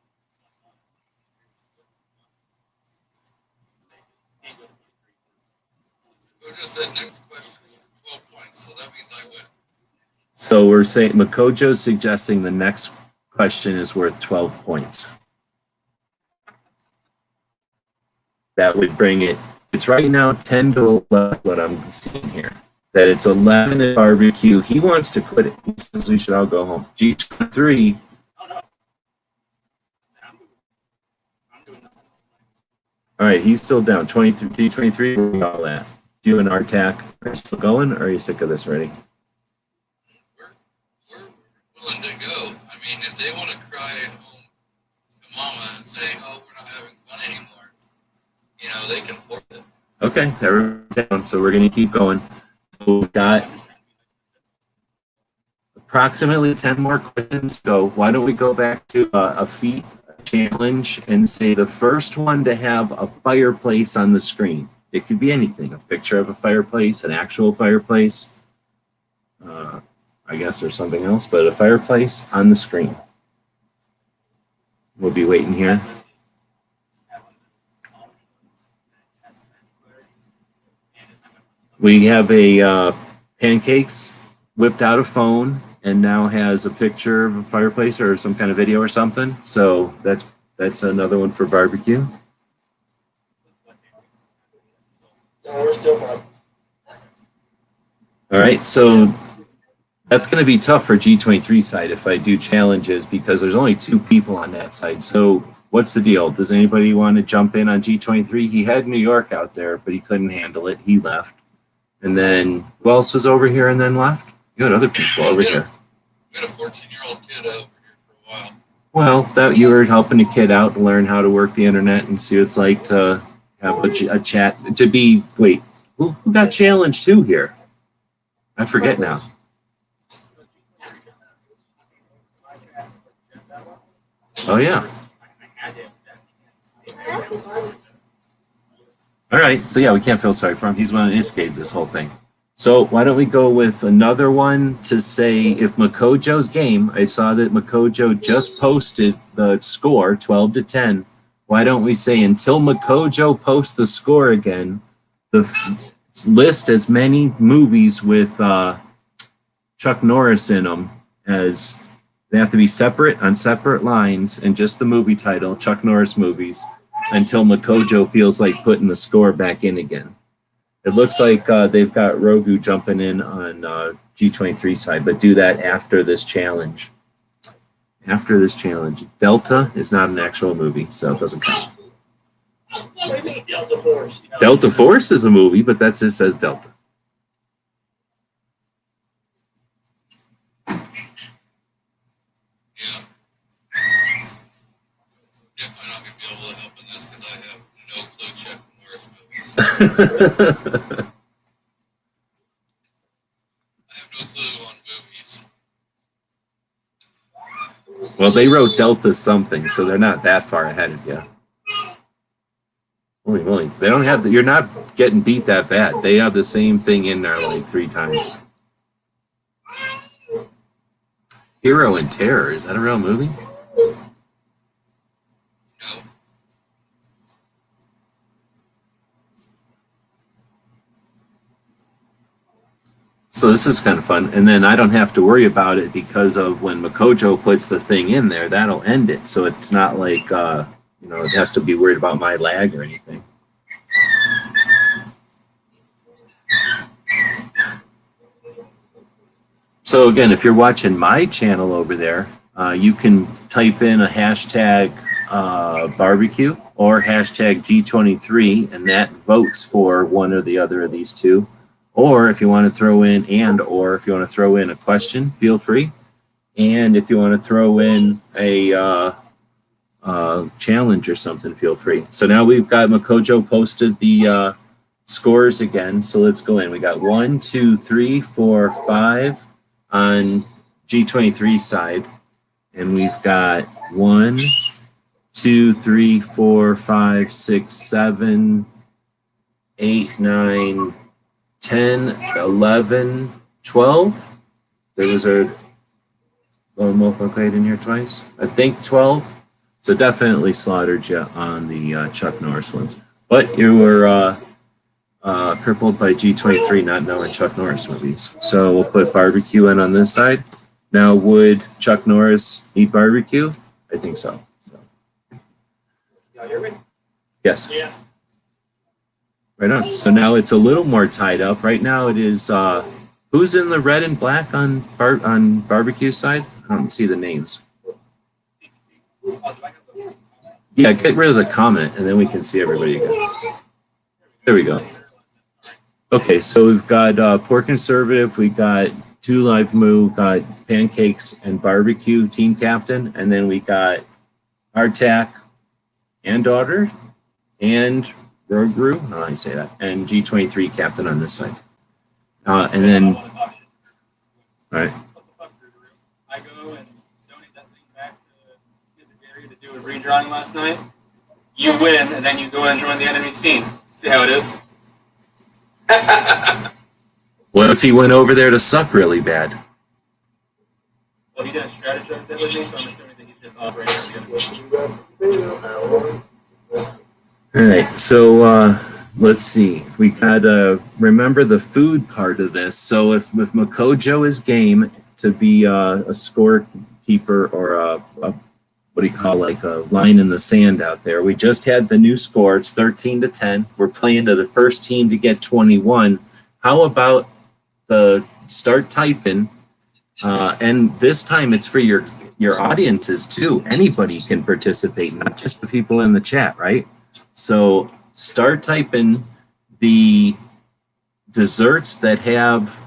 it. Makojo said next question is for 12 points, so that means I win. So we're saying Makojo's suggesting the next question is worth 12 points. That would bring it, it's right now 10 to 11, what I'm seeing here. That it's 11 at barbecue. He wants to quit it. He says we should all go home. G3. Oh, no. I'm doing nothing. All right, he's still down. 23, G23, where are we all at? You and RTAC are still going, or are you sick of this already? We're willing to go. I mean, if they want to cry home to mama and say, oh, we're not having fun anymore, you know, they can force it. Okay, everyone's down, so we're going to keep going. So we've got approximately 10 more questions to go. Why don't we go back to a feat challenge and say the first one to have a fireplace on the screen. It could be anything, a picture of a fireplace, an actual fireplace, I guess, or something else, but a fireplace on the screen. We'll be waiting here. We have a pancakes whipped out a phone and now has a picture of a fireplace or some kind of video or something. So that's another one for barbecue. No, we're still not. All right, so that's going to be tough for G23 side if I do challenges because there's only 2 people on that side. So what's the deal? Does anybody want to jump in on G23? He had New York out there, but he couldn't handle it. He left. And then who else was over here and then left? You had other people over here. We had a 14-year-old kid over here for a while. Well, that you were helping a kid out to learn how to work the internet and see what it's like to have a chat, to be, wait, who got challenged too here? I forget now. Oh, yeah. All right, so yeah, we can't feel sorry for him. He's going to escape this whole thing. So why don't we go with another one to say if Makojo's game, I saw that Makojo just posted the score, 12 to 10. Why don't we say until Makojo posts the score again, list as many movies with Chuck Norris in them as they have to be separate on separate lines and just the movie title, Chuck Norris movies, until Makojo feels like putting the score back in again. It looks like they've got Rogu jumping in on G23 side, but do that after this challenge. After this challenge. Delta is not an actual movie, so it doesn't count. What do you mean Delta Force? Delta Force is a movie, but that just says Delta. Delta Force is a movie, but that just says Delta. Delta Force is a movie, but that just says Delta. Delta Force is a movie, but that just says Delta. Delta Force is a movie, but that just says Delta. Delta Force is a movie, but that just says Delta. have no clue on movies. Well, they wrote Delta something, so they're not that far ahead of you. Holy moly. They don't have, you're not getting beat that bad. They have the same thing in there like 3 times. Hero and Terror, is that a real movie? No. So this is kind of fun. And then I don't have to worry about it because of when Makojo puts the thing in there, that'll end it. So it's not like, you know, it has to be worried about my lag or anything. So again, if you're watching my channel over there, you can type in a hashtag barbecue or hashtag G23, and that votes for one or the other of these two. Or if you want to throw in or if you want to throw in a question, feel free. And if you want to throw in a challenge or something, feel free. So now we've got Makojo posted the scores again. So let's go in. We got 1, 2, 3, 4, 5 on G23 side. And we've got 1, 2, 3, 4, 5, 6, 7, 8, 9, 10, 11, 12. There was a little multiplied in here twice. I think 12. So definitely slaughtered you on the Chuck Norris ones. But you were crippled by G23 not knowing Chuck Norris movies. So we'll put barbecue in on this side. Now, would Chuck Norris eat barbecue? I think so. Y'all hear me? Yes. Yeah. Right on. So now it's a little more tied up. Right now it is, who's in the red and black on barbecue side? I don't see the names. Oh, do I have the... Yeah, get rid of the comment and then we can see everybody again. There we go. Okay, so we've got Pork Conservative, we got Two Live Moo, got Pancakes and Barbecue team captain, and then we got Hardtack and Daughter and Rogue Brew, no, I say that, and G23 captain on this side. And then, all right. I go and donate that thing back to Gary to do a redrawing last night. You win, and then you go and join the enemy's team. See how it is? What if he went over there to suck really bad? Well, he didn't strategize that with me, so I'm assuming that he's just operating as the enemy. All right, so let's see. We gotta remember the food part of this. So if Makojo is game to be a scorekeeper or a what do you call, like a line in the sand out there. We just had the new score. It's 13-10. We're playing to the first team to get 21. How about the start typing? And this time it's for your audiences too. Anybody can participate, not just the people in the chat, right? So start typing the desserts that have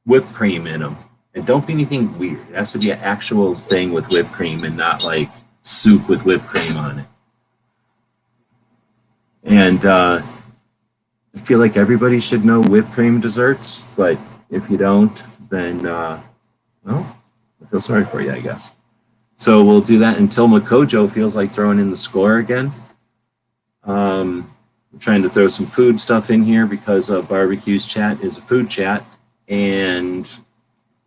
whipped cream in them. And don't be anything weird. It has to be an actual thing with whipped cream and not like soup with whipped cream on it. And I feel like everybody should know whipped cream desserts, but if you don't, then, well, I feel sorry for you, I guess. So we'll do that until Makojo feels like throwing in the score again. I'm trying to throw some food stuff in here because Barbecue's chat is a food chat, and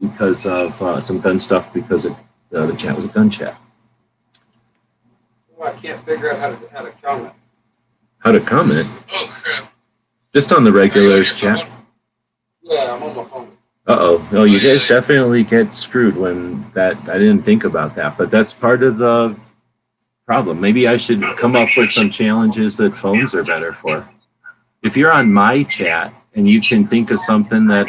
because of some gun stuff because the other chat was a gun chat. Well, I can't figure out how to comment. How to comment? Oh, crap. Just on the Are you regular on your chat. phone? Yeah, I'm on my phone. Uh-oh. No, you guys definitely get screwed when that, I didn't think about that, but that's part of the problem. Maybe I should come up with some challenges that phones are better for. If you're on my chat and you can think of something that,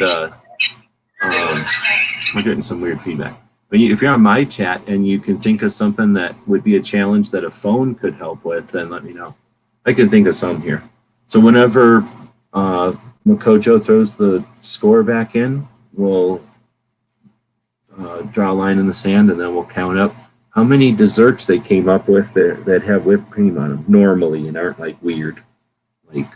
we're getting some weird feedback. But if you're on my chat and you can think of something that would be a challenge that a phone could help with, then let me know. I can think of some here. So whenever Makojo throws the score back in, we'll draw a line in the sand and then we'll count up how many desserts they came up with that have whipped cream on them normally and aren't like weird. Like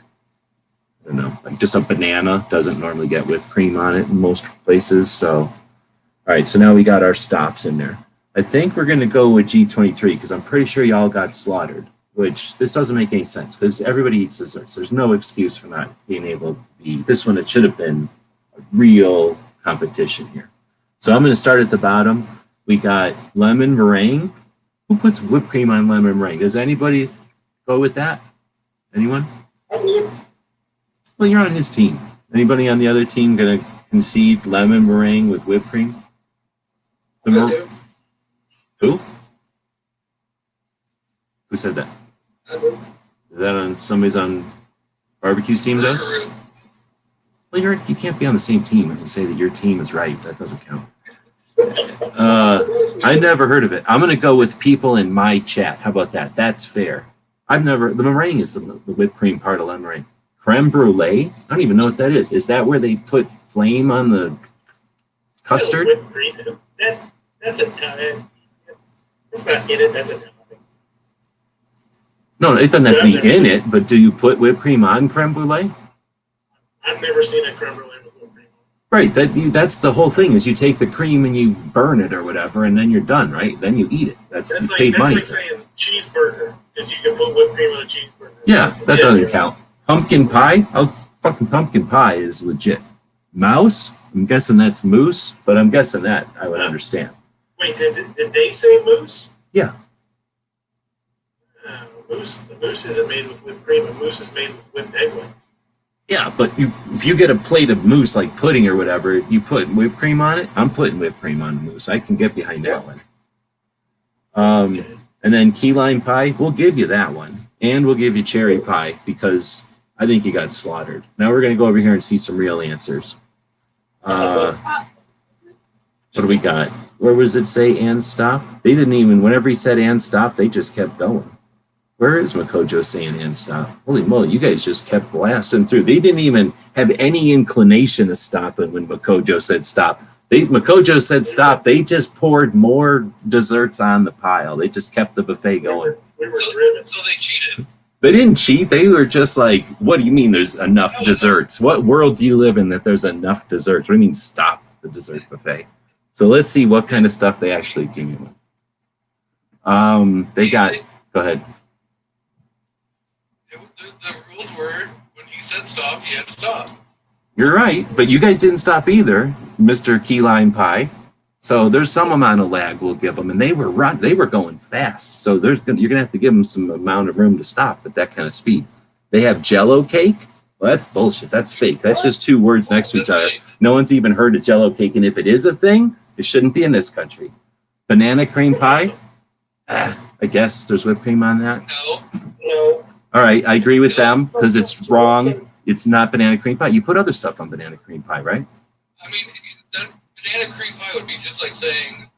I don't know, like just a banana doesn't normally get whipped cream on it in most places. So, all right, so now we got our stops in there. I think we're going to go with G23 because I'm pretty sure y'all got slaughtered, which this doesn't make any sense because everybody eats desserts. There's no excuse for not being able to be. This one, it should have been a real competition here. So I'm going to start at the bottom. We got lemon meringue. Who puts whipped cream on lemon meringue? Does anybody go with that? Anyone? Well, you're on his team. Anybody on the other team going to concede lemon meringue with whipped cream? Who? Who said that? Is that on somebody's on barbecue's team does? Well, you can't be on the same team and say that your team is right. That doesn't count. I never heard of it. I'm going to go with people in my chat. How about that? That's fair. The meringue is the whipped cream part of lemon meringue. Creme brulee? I don't even know what that is. Is that where they put flame on the custard? Whipped cream. That's a ton. It's not in it. That's a ton. No, it doesn't have to be in it, but do you put whipped cream on creme brulee? I've never seen a creme brulee with whipped cream. Right. That's the whole thing is you take the cream and you burn it or whatever, and then you're done, right? Then you eat it. That's you paid money. That's like saying cheeseburger, because you can put whipped cream on a cheeseburger. Yeah, that doesn't count. Pumpkin pie? Fucking pumpkin pie is legit. Mouse? I'm guessing that's moose, but I'm guessing that I would understand. Wait, did they say moose? Yeah. The moose isn't made with whipped cream. A moose is made with whipped egg whites. Yeah, but if you get a plate of mousse, like pudding or whatever, you put whipped cream on it. I'm putting whipped cream on mousse. I can get behind that one. And then key lime pie, we'll give you that one. And we'll give you cherry pie because I think you got slaughtered. Now we're going to go over here and see some real answers. What do we got? Where was it say and stop? They didn't even, whenever he said and stop, they just kept going. Where is Makojo saying and stop? Holy moly, you guys just kept blasting through. They didn't even have any inclination of stopping when Makojo said stop. Makojo said stop. They just poured more desserts on the pile. They just kept the buffet going. We were driven. So they cheated. They didn't cheat. They were just like, what do you mean there's enough desserts? What world do you live in that there's enough desserts? What do you mean stop the dessert buffet? So let's see what kind of stuff they actually came in with. They got, go ahead. The rules were when he said stop, you had to stop. You're right, but you guys didn't stop either, Mr. Key Lime Pie. So there's some amount of lag we'll give them, and they were going fast. So you're gonna have to give them some amount of room to stop at that kind of speed. They have Jello cake. Well, that's bullshit. That's fake. That's just two words next to each other. No one's even heard of Jello cake, and if it is a thing, it shouldn't be in this country. Banana cream pie. I guess there's whipped cream on that. No. All right, I agree with them because it's wrong. It's not banana cream pie. You put other stuff on banana cream pie, right? I mean, that banana cream pie would be just like saying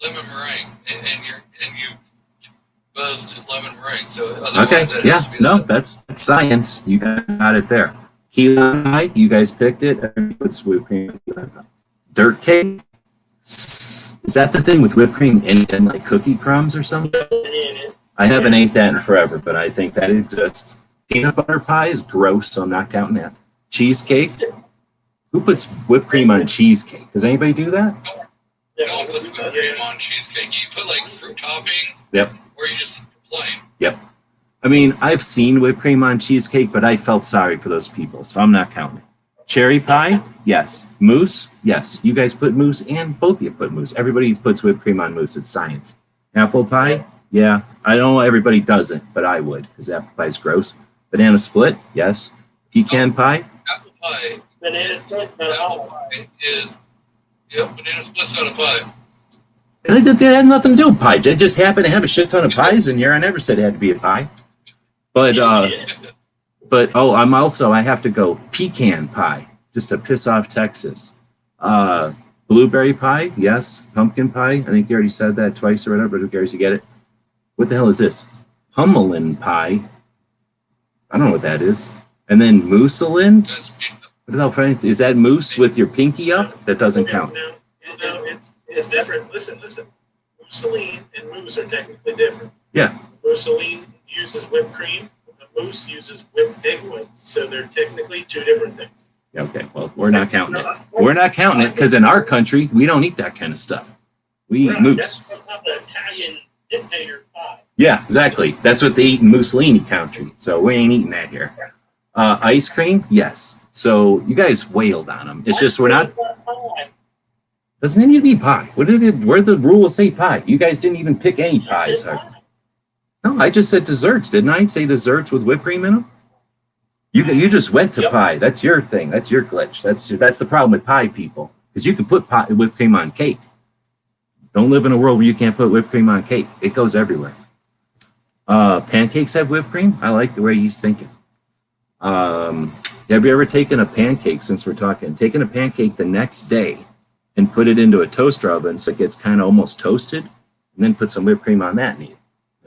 lemon meringue, and you buzzed lemon meringue. So Okay, yeah, no, that's science. You got it there. Key lime pie, you guys picked it. It's whipped cream. Dirt cake. Is that the thing with whipped cream and like cookie crumbs or something? I haven't ate that in forever, but I think that exists. Peanut butter pie is gross, so I'm not counting that. Cheesecake. Who puts whipped cream on cheesecake? Does anybody do that? You don't put whipped cream on cheesecake. You put like fruit topping. Yep. Or you just plain. Yep. I mean, I've seen whipped cream on cheesecake, but I felt sorry for those people, so I'm not counting it. Cherry pie? Yes. Mousse? Yes. You guys put mousse, and both of you put mousse. Everybody puts whipped cream on mousse. It's science. Apple pie? Yeah. I know everybody doesn't, but I would, because apple pie is gross. Banana split? Yes. Pecan pie? Apple pie. Banana split's not a Apple pie is. Yep, banana split's not a pie. It had nothing to do with pie. I just happened to have a shit ton of pies in here. I never said it had to be a pie. But I have to go pecan pie, just to piss off Texas. Blueberry pie, yes. Pumpkin pie, I think you already said that twice or whatever, but who cares, you get it. What the hell is this? Hummelin pie. I don't know what that is. And then mousseline? What the hell, friends? Is that mousse with your pinky up? That doesn't count. No, it's different. Listen. Mousseline and mousse are technically different. Yeah. Mousseline uses whipped cream. Moose uses whipped pig wood, so they're technically two different things. Yeah, okay, well, we're not counting it. We're not counting it because in our country, we don't eat that kind of stuff. We eat Right, moose. that's some type of Italian dictator pie. Yeah, exactly. That's what they eat in Mussolini country. So we ain't eating that here. Ice cream, yes. So you guys wailed on them. It's just we're not. Doesn't it need to be pie? Where the rules say pie? You guys didn't even pick any pies. No, I just said desserts, didn't I? Say desserts with whipped cream in them. You just went to pie. That's your thing. That's your glitch. That's the problem with pie people, because you can put whipped cream on cake. Don't live in a world where you can't put whipped cream on cake. It goes everywhere. Pancakes have whipped cream. I like the way he's thinking. Have you ever taken a pancake, since we're talking, taken a pancake the next day and put it into a toaster oven so it gets kind of almost toasted, and then put some whipped cream on that and eat it?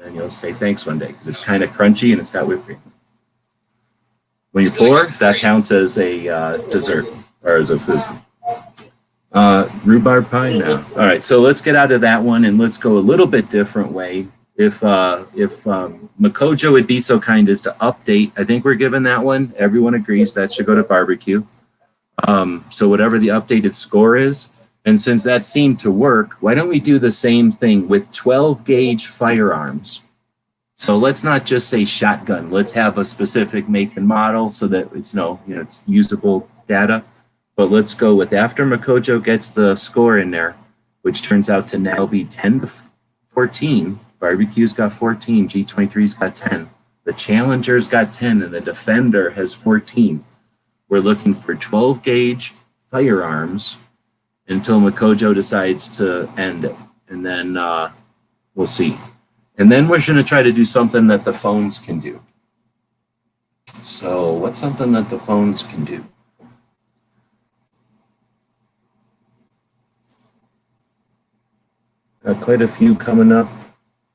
And you'll say thanks one day because it's kind of crunchy and it's got whipped cream. When you're poor, that counts as a dessert or as a food. Rhubarb pie? No. All right, so let's get out of that one and let's go a little bit different way. If Makojo would be so kind as to update, I think we're given that one. Everyone agrees that should go to barbecue. So whatever the updated score is, and since that seemed to work, why don't we do the same thing with 12 gauge firearms? So let's not just say shotgun. Let's have a specific make and model so that it's it's usable data. But let's go with, after Makojo gets the score in there, which turns out to now be 10 to 14. Barbecue's got 14. G23's got 10. The Challenger's got 10, and the Defender has 14. We're looking for 12 gauge firearms until Makojo decides to end it, and then we'll see. And then we're going to try to do something that the phones can do. So what's something that the phones can do? Got quite a few coming up.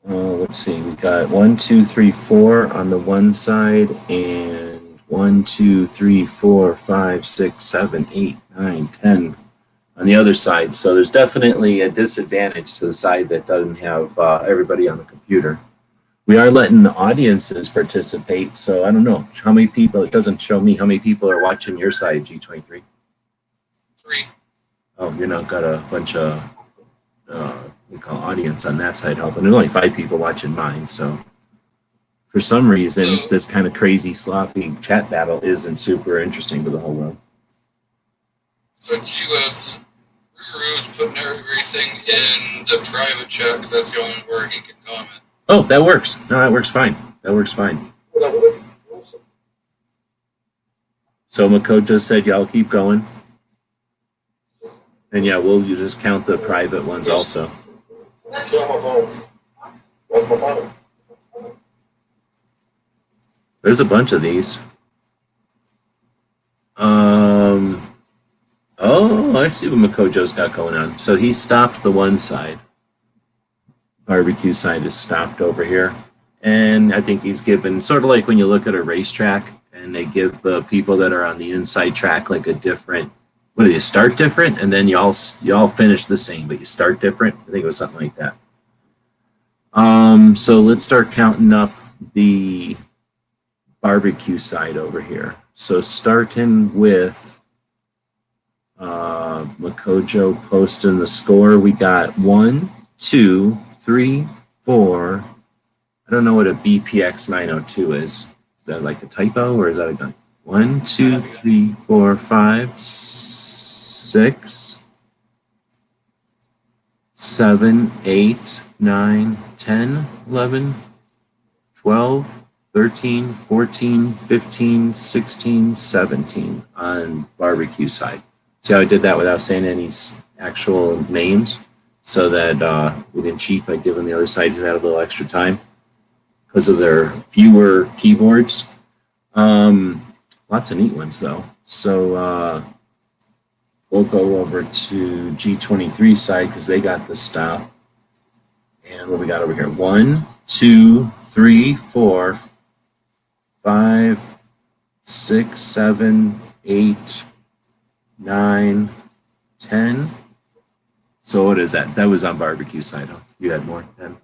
Let's see, we got 1, 2, 3, 4 on the one side, and 1, 2, 3, 4, 5, 6, 7, 8, 9, 10 on the other side. So there's definitely a disadvantage to the side that doesn't have everybody on the computer. We are letting the audiences participate, so I don't know how many people. It doesn't show me how many people are watching your side, G23. 3. Oh, you're not got a bunch of we call audience on that side helping. There's only 5 people watching mine, so for some reason this kind of crazy sloppy chat battle isn't super interesting to the whole world. So G-Web's Ruru's putting everything in the private chat because that's the only where he can comment. Oh, that works. No, that works fine. That works fine. So Makoto said y'all keep going. And yeah, we'll just count the private ones also. There's a bunch of these. Oh, I see what Makojo's got going on. So he stopped the one side. Barbecue side is stopped over here. And I think he's given, sort of like when you look at a racetrack and they give the people that are on the inside track like a different, what do you start different and then you all finish the same, but you start different. I think it was something like that. So let's start counting up the barbecue side over here. So starting with Makojo posting the score, we got 1, 2, 3, 4. I don't know what a BPX 902 is. Is that like a typo or is that a gun? 1, 2, 3, 4, 5, 6, 7, 8, 9, 10, 11, 12, 13, 14, 15, 16, 17 on barbecue side. See how I did that without saying any actual names so that we didn't cheat by giving the other side who had a little extra time because of their fewer keyboards. Lots of neat ones though. So we'll go over to G23 side because they got the stop. And what we got over here? 1, 2, 3, 4, 5, 6, 7, 8, 9, 10. So what is that? That was on barbecue side. Huh? You had more? 10.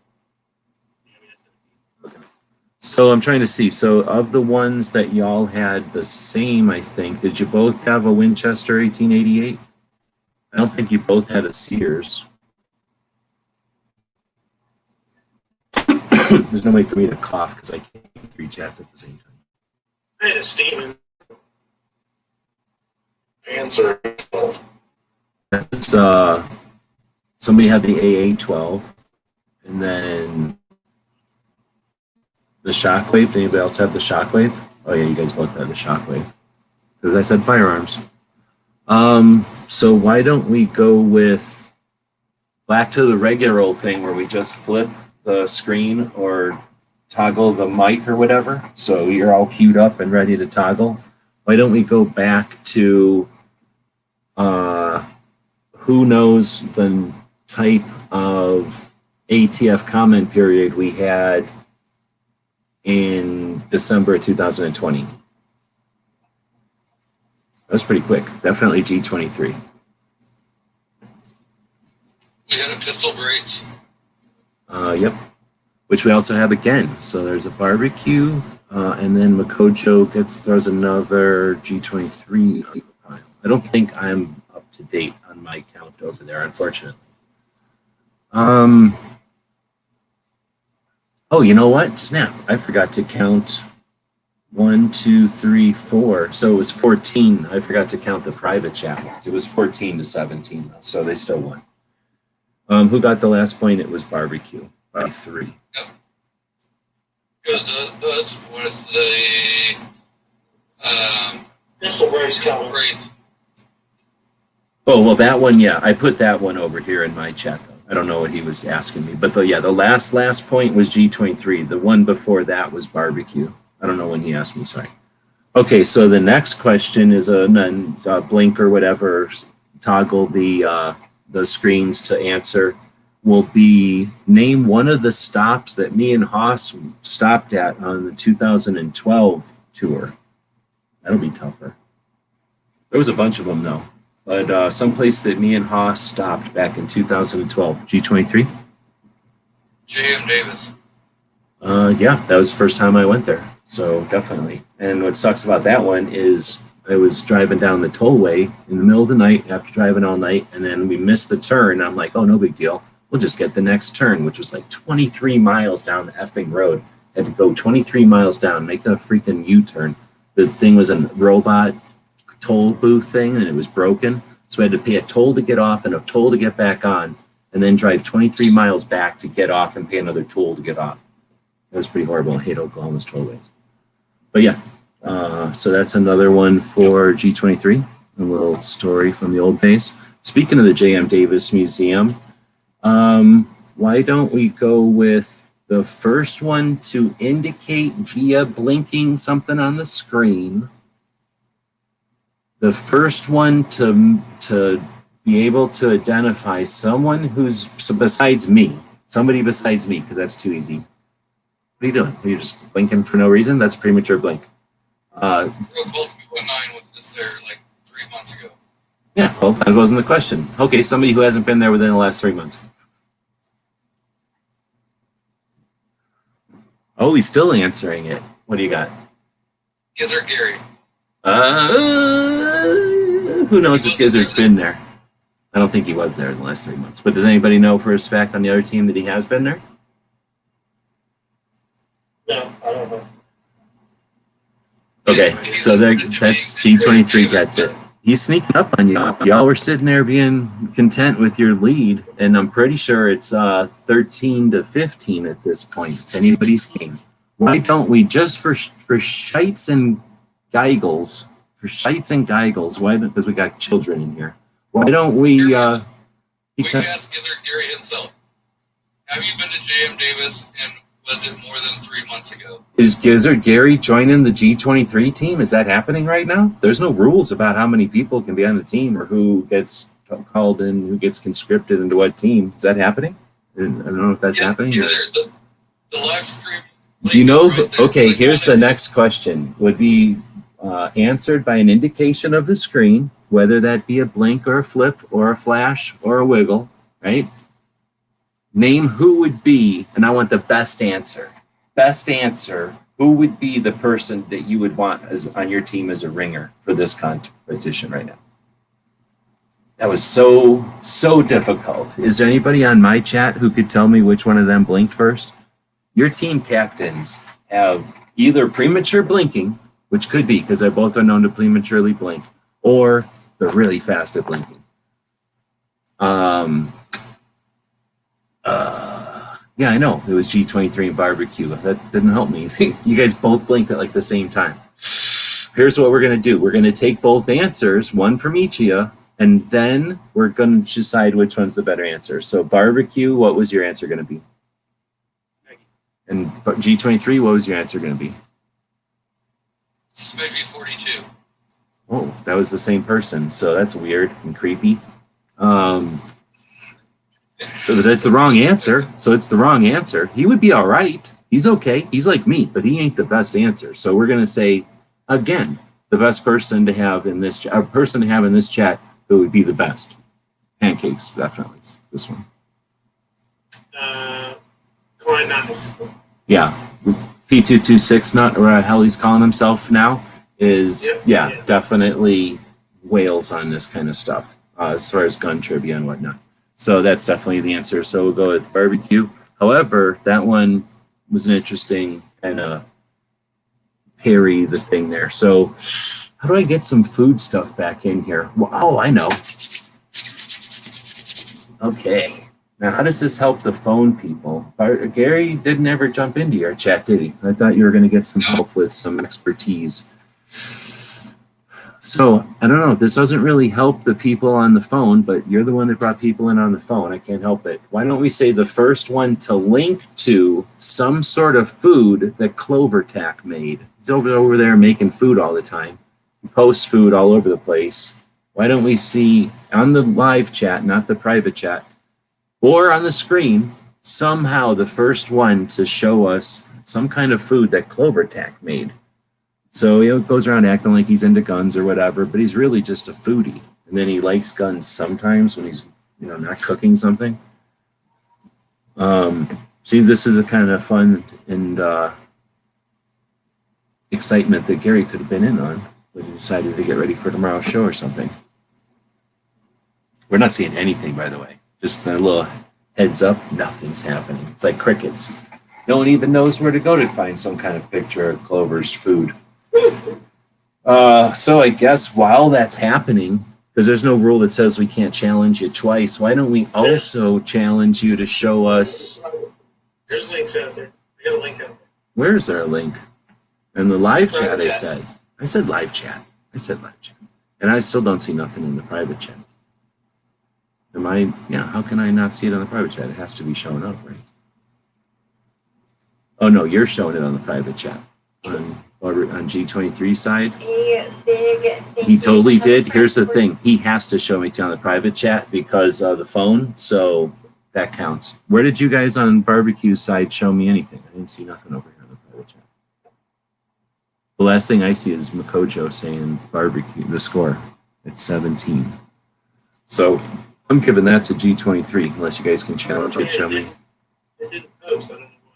So I'm trying to see. So of the ones that y'all had the same, I think, did you both have a Winchester 1888? I don't think you both had a Sears. There's no way for me to cough because I can't do 3 chats at the same time. I had a steaming answer. That's, somebody had the AA12, and then the Shockwave. Did anybody else have the Shockwave? Oh yeah, you guys both had the Shockwave. Because I said firearms. So why don't we go with back to the regular old thing where we just flip the screen or toggle the mic or whatever, so you're all queued up and ready to toggle. Why don't we go back to who knows the type of ATF comment period we had in December 2020. That was pretty quick. Definitely G23. We had a pistol brace. Yep. Which we also have again. So there's a barbecue, and then Makojo throws another G23 pile. I don't think I'm up to date on my count over there, unfortunately. Oh, you know what? Snap! I forgot to count 1, 2, 3, 4. So it was 14. I forgot to count the private chat ones. It was 14 to 17, so they still won. Who got the last point? It was barbecue by 3. Because us was the Pistol brace count. brace. Oh, well, that one, yeah. I put that one over here in my chat, though. I don't know what he was asking me. But, the last point was G23. The one before that was barbecue. I don't know when he asked me, sorry. Okay, so the next question is a blink or whatever, toggle the screens to answer, will be name one of the stops that me and Haas stopped at on the 2012 tour. That'll be tougher. There was a bunch of them, though. But someplace that me and Haas stopped back in 2012. G23? J.M. Davis. Yeah, that was the first time I went there. So definitely. And what sucks about that one is I was driving down the tollway in the middle of the night after driving all night, and then we missed the turn. I'm like, oh, no big deal. We'll just get the next turn, which was like 23 miles down the effing road. Had to go 23 miles down, make a freaking U-turn. The thing was a robot toll booth thing, and it was broken. So we had to pay a toll to get off and a toll to get back on, and then drive 23 miles back to get off and pay another toll to get off. That was pretty horrible. I hate Oklahoma's tollways. But yeah, so that's another one for G23, a little story from the old days. Speaking of the J.M. Davis Museum, why don't we go with the first one to indicate via blinking something on the screen, the first one to be able to identify someone who's besides me, somebody besides me, because that's too easy. What are you doing? Are you just blinking for no reason? That's premature blink. Real Cold 219 was just there like 3 months ago. Yeah, well, that wasn't the question. Okay, somebody who hasn't been there within the last 3 months. Oh, he's still answering it. What do you got? Gizzard Gary. Who knows if Gizzard's been there? I don't think he was there in the last 3 months. But does anybody know for a fact on the other team that he has been there? No, I don't know. Okay, so that's G23 gets it. He's sneaking up on you. Y'all were sitting there being content with your lead, and I'm pretty sure it's 13 to 15 at this point. It's anybody's game. Why don't we, just for shites and giggles, why? Because we got children in here. Why don't we? We can ask Gizzard Gary himself. Have you been to J.M. Davis, and was it more than 3 months ago? Is Gizzard Gary joining the G23 team? Is that happening right now? There's no rules about how many people can be on the team or who gets called in, who gets conscripted into what team. Is that happening? I don't know if that's happening. Gizzard, the live stream. Do you know? Okay, here's the next question. Would be answered by an indication of the screen, whether that be a blink or a flip or a flash or a wiggle, right? Name who would be, and I want the best answer who would be the person that you would want as on your team as a ringer for this competition right now? That was so difficult. Is there anybody on my chat who could tell me which one of them blinked first? Your team captains have either premature blinking, which could be because they both are known to prematurely blink, or they're really fast at blinking. Yeah, I know. It was G23 and barbecue. That didn't help me. You guys both blinked at like the same time. Here's what we're going to do. We're going to take both answers, one from each of you, and then we're going to decide which one's the better answer. So barbecue, what was your answer going to be? And G23, what was your answer going to be? Smedgy 42. Oh, that was the same person. So that's weird and creepy. But that's the wrong answer. So it's the wrong answer. He would be all right. He's okay. He's like me, but he ain't the best answer. So we're going to say, again, the best person to have in this chat who would be the best. Pancakes, definitely. This one. Klein Niles. Yeah. P226 nut, or how he's calling himself now, is, yeah, definitely whales on this kind of stuff as far as gun trivia and whatnot. So that's definitely the answer. So we'll go with barbecue. However, that one was an interesting kind of parry the thing there. So how do I get some food stuff back in here? Well, oh, I know. Okay. Now, how does this help the phone people? Gary didn't ever jump into your chat, did he? I thought you were going to get some help with some expertise. So, I don't know, this doesn't really help the people on the phone, but you're the one that brought people in on the phone. I can't help it. Why don't we say the first one to link to some sort of food that CloverTac made? He's over there making food all the time. He posts food all over the place. Why don't we see on the live chat, not the private chat, or on the screen, somehow the first one to show us some kind of food that CloverTac made? So he goes around acting like he's into guns or whatever, but he's really just a foodie. And then he likes guns sometimes when he's, not cooking something. See, this is a kind of fun and excitement that Gary could have been in on when he decided to get ready for tomorrow's show or something. We're not seeing anything, by the way. Just a little heads up, nothing's happening. It's like crickets. No one even knows where to go to find some kind of picture of Clover's food. So I guess while that's happening, because there's no rule that says we can't challenge you twice, why don't we also challenge you to show us? There's links out there. I got a link out there. Where is there a link? In the live chat, I said live chat. And I still don't see nothing in the private chat. How can I not see it on the private chat? It has to be showing up, right? Oh no, you're showing it on the private chat. On G23 side, he totally did. Here's the thing: he has to show me on the private chat because of the phone, so that counts. Where did you guys on barbecue side show me anything? I didn't see nothing over here on the private chat. The last thing I see is Makojo saying barbecue, the score at 17. So I'm giving that to G23, unless you guys can challenge it. Show me. It didn't post. I don't know why.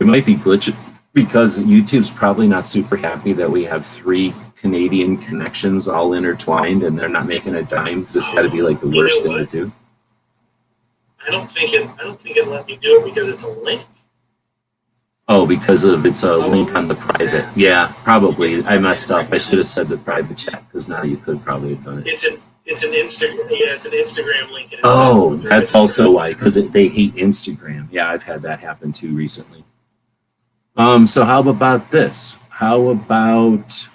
It might be glitched because YouTube's probably not super happy that we have 3 Canadian connections all intertwined and they're not making a dime because it's got to be like the worst thing to do. I don't think it let me do it because it's a link. Oh, because it's a link on the private. Yeah, probably. I messed up. I should have said the private chat because now you could probably have done it. It's an Instagram link. And Oh, that's also why, because they hate Instagram. Yeah, I've had that happen too recently. So how about this? How about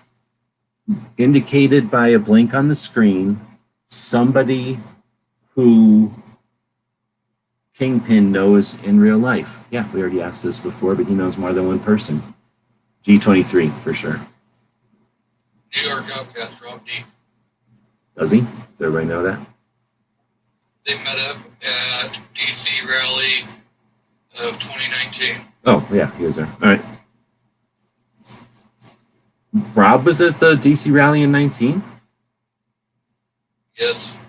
indicated by a blink on the screen, somebody who Kingpin knows in real life? Yeah, we already asked this before, but he knows more than one person. G23 for sure. New York Outcast, Rob D. Does he? Does everybody know that? They met up at DC rally of 2019. Oh, yeah, he was there. All right. Rob was at the DC rally in 19? Yes.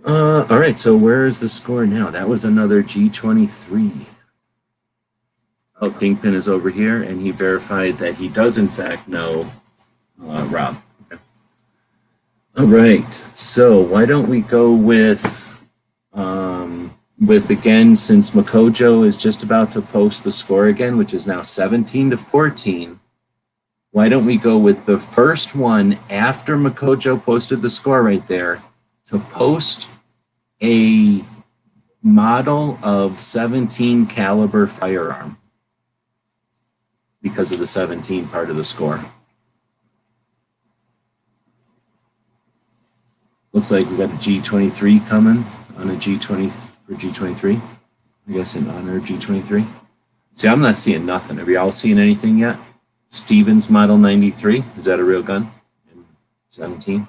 All right, so where is the score now? That was another G23. Oh, Kingpin is over here, and he verified that he does in fact know Rob. Okay. All right, so why don't we go with again, since Makojo is just about to post the score again, which is now 17-14. Why don't we go with the first one after Makojo posted the score right there to post a model of 17 caliber firearm because of the 17 part of the score. Looks like we got a G23 coming on a G20 for G23. I guess in honor of G23. See, I'm not seeing nothing. Have y'all seen anything yet? Stevens Model 93. Is that a real gun? 17.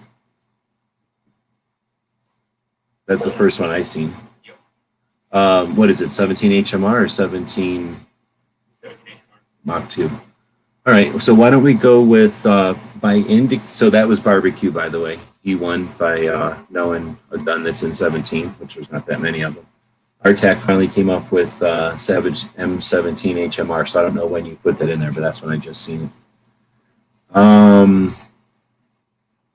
That's the first one I've seen. What is it? 17 HMR or 17 Mach 2? All right. So why don't we go with so that was barbecue, by the way. He won by knowing a gun that's in 17, which there's not that many of them. RTAC finally came up with Savage M17 HMR, so I don't know when you put that in there, but that's when I just seen it. I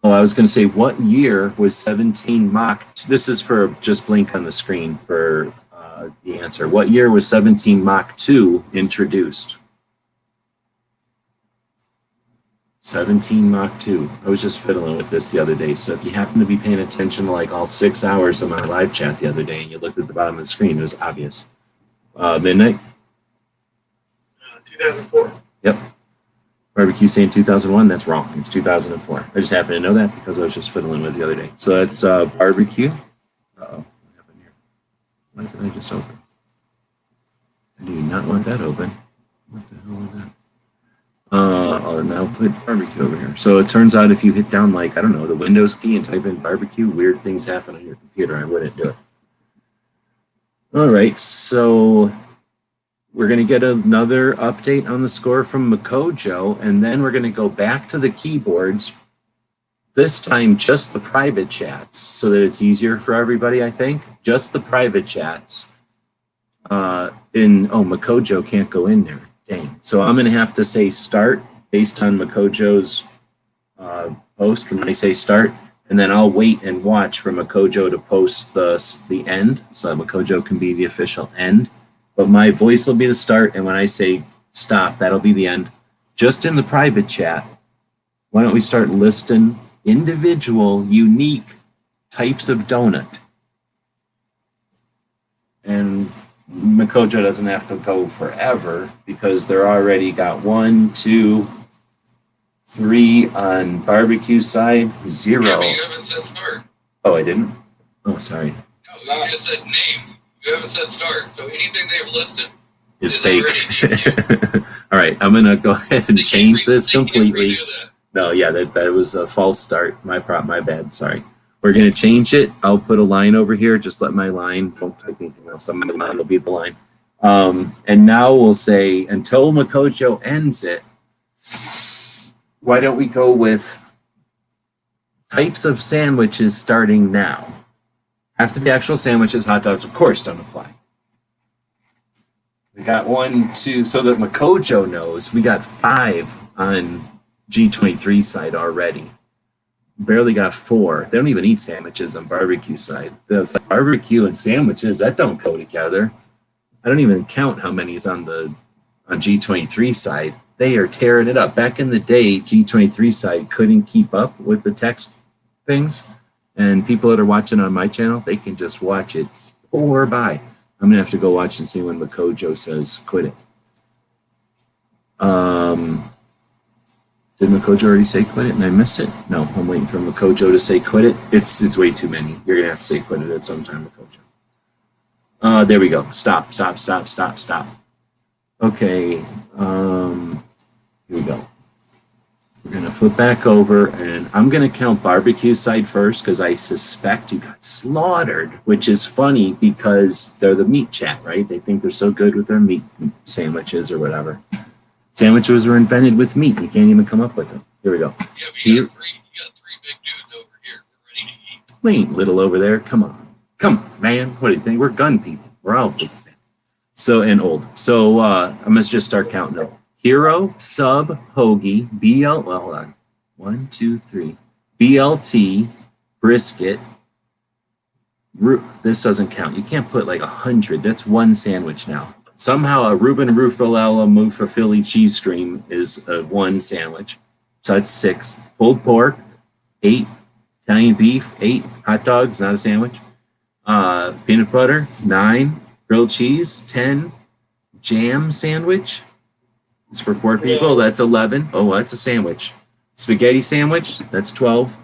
was going to say, what year was 17 Mach? This is for just blink on the screen for the answer. What year was 17 Mach 2 introduced? 17 Mach 2. I was just fiddling with this the other day. So if you happen to be paying attention to like all 6 hours of my live chat the other day and you looked at the bottom of the screen, it was obvious. Midnight? 2004. Yep. Barbecue saying 2001. That's wrong. It's 2004. I just happened to know that because I was just fiddling with it the other day. So that's barbecue. Uh-oh. What happened here? Why did I just open? I do not want that open. What the hell was that? I'll now put barbecue over here. So it turns out if you hit down, like, I don't know, the Windows key and type in barbecue, weird things happen on your computer. I wouldn't do it. All right, so we're going to get another update on the score from Makojo, and then we're going to go back to the keyboards, this time just the private chats, so that it's easier for everybody, I think. Just the private chats. Makojo can't go in there. Dang. So I'm going to have to say start based on Makojo's post when I say start, and then I'll wait and watch for Makojo to post the end, so Makojo can be the official end. But my voice will be the start, and when I say stop, that'll be the end. Just in the private chat, why don't we start listing individual, unique types of donut? And Makojo doesn't have to go forever because they're already got 1, 2, 3 on barbecue side, 0. Yeah, but you haven't said start. Oh, I didn't? Oh, sorry. No, you just said name. You haven't said start. So anything they've listed Is already fake. DQ. All right, I'm going to go ahead and change this completely. They can't redo that. No, yeah, that was a false start. My bad. Sorry. We're going to change it. I'll put a line over here. Just let my line, don't type anything else. My line will be the line. And now we'll say, until Makojo ends it, why don't we go with types of sandwiches starting now? Have to be actual sandwiches. Hot dogs, of course, don't apply. We got 1, 2, so that Makojo knows, we got 5 on G23 side already. Barely got 4. They don't even eat sandwiches on barbecue side. That's like barbecue and sandwiches, that don't go together. I don't even count how many is on G23 side. They are tearing it up. Back in the day, G23 side couldn't keep up with the text things. And people that are watching on my channel, they can just watch it pour by. I'm gonna have to go watch and see when Makojo says quit it. Did Makojo already say quit it and I missed it? No, I'm waiting for Makojo to say quit it. It's way too many. You're gonna have to say quit it at some time, Makojo. There we go. Stop. Okay, here we go. We're gonna flip back over and I'm gonna count barbecue side first because I suspect you got slaughtered, which is funny because they're the meat chat, right? They think they're so good with their meat sandwiches or whatever. Sandwiches were invented with meat. You can't even come up with them. Here we go. Yeah, but you got three big dudes over here. We're ready to eat. We ain't little over there. Come on, man. What do you think? We're gun people. We're all big fans. So, and old. So, I must just start counting though. Hero, sub, hoagie, BL, well, hold on. 1, 2, 3. BLT, brisket. This doesn't count. You can't put like 100. That's one sandwich now. Somehow a Reuben Rufalella Mufa Philly cheese stream is one sandwich. So that's 6. Pulled pork, 8. Italian beef, 8. Hot dogs, not a sandwich. Peanut butter, 9. Grilled cheese, 10. Jam sandwich. It's for poor people. That's 11. Oh, that's a sandwich. Spaghetti sandwich, that's 12.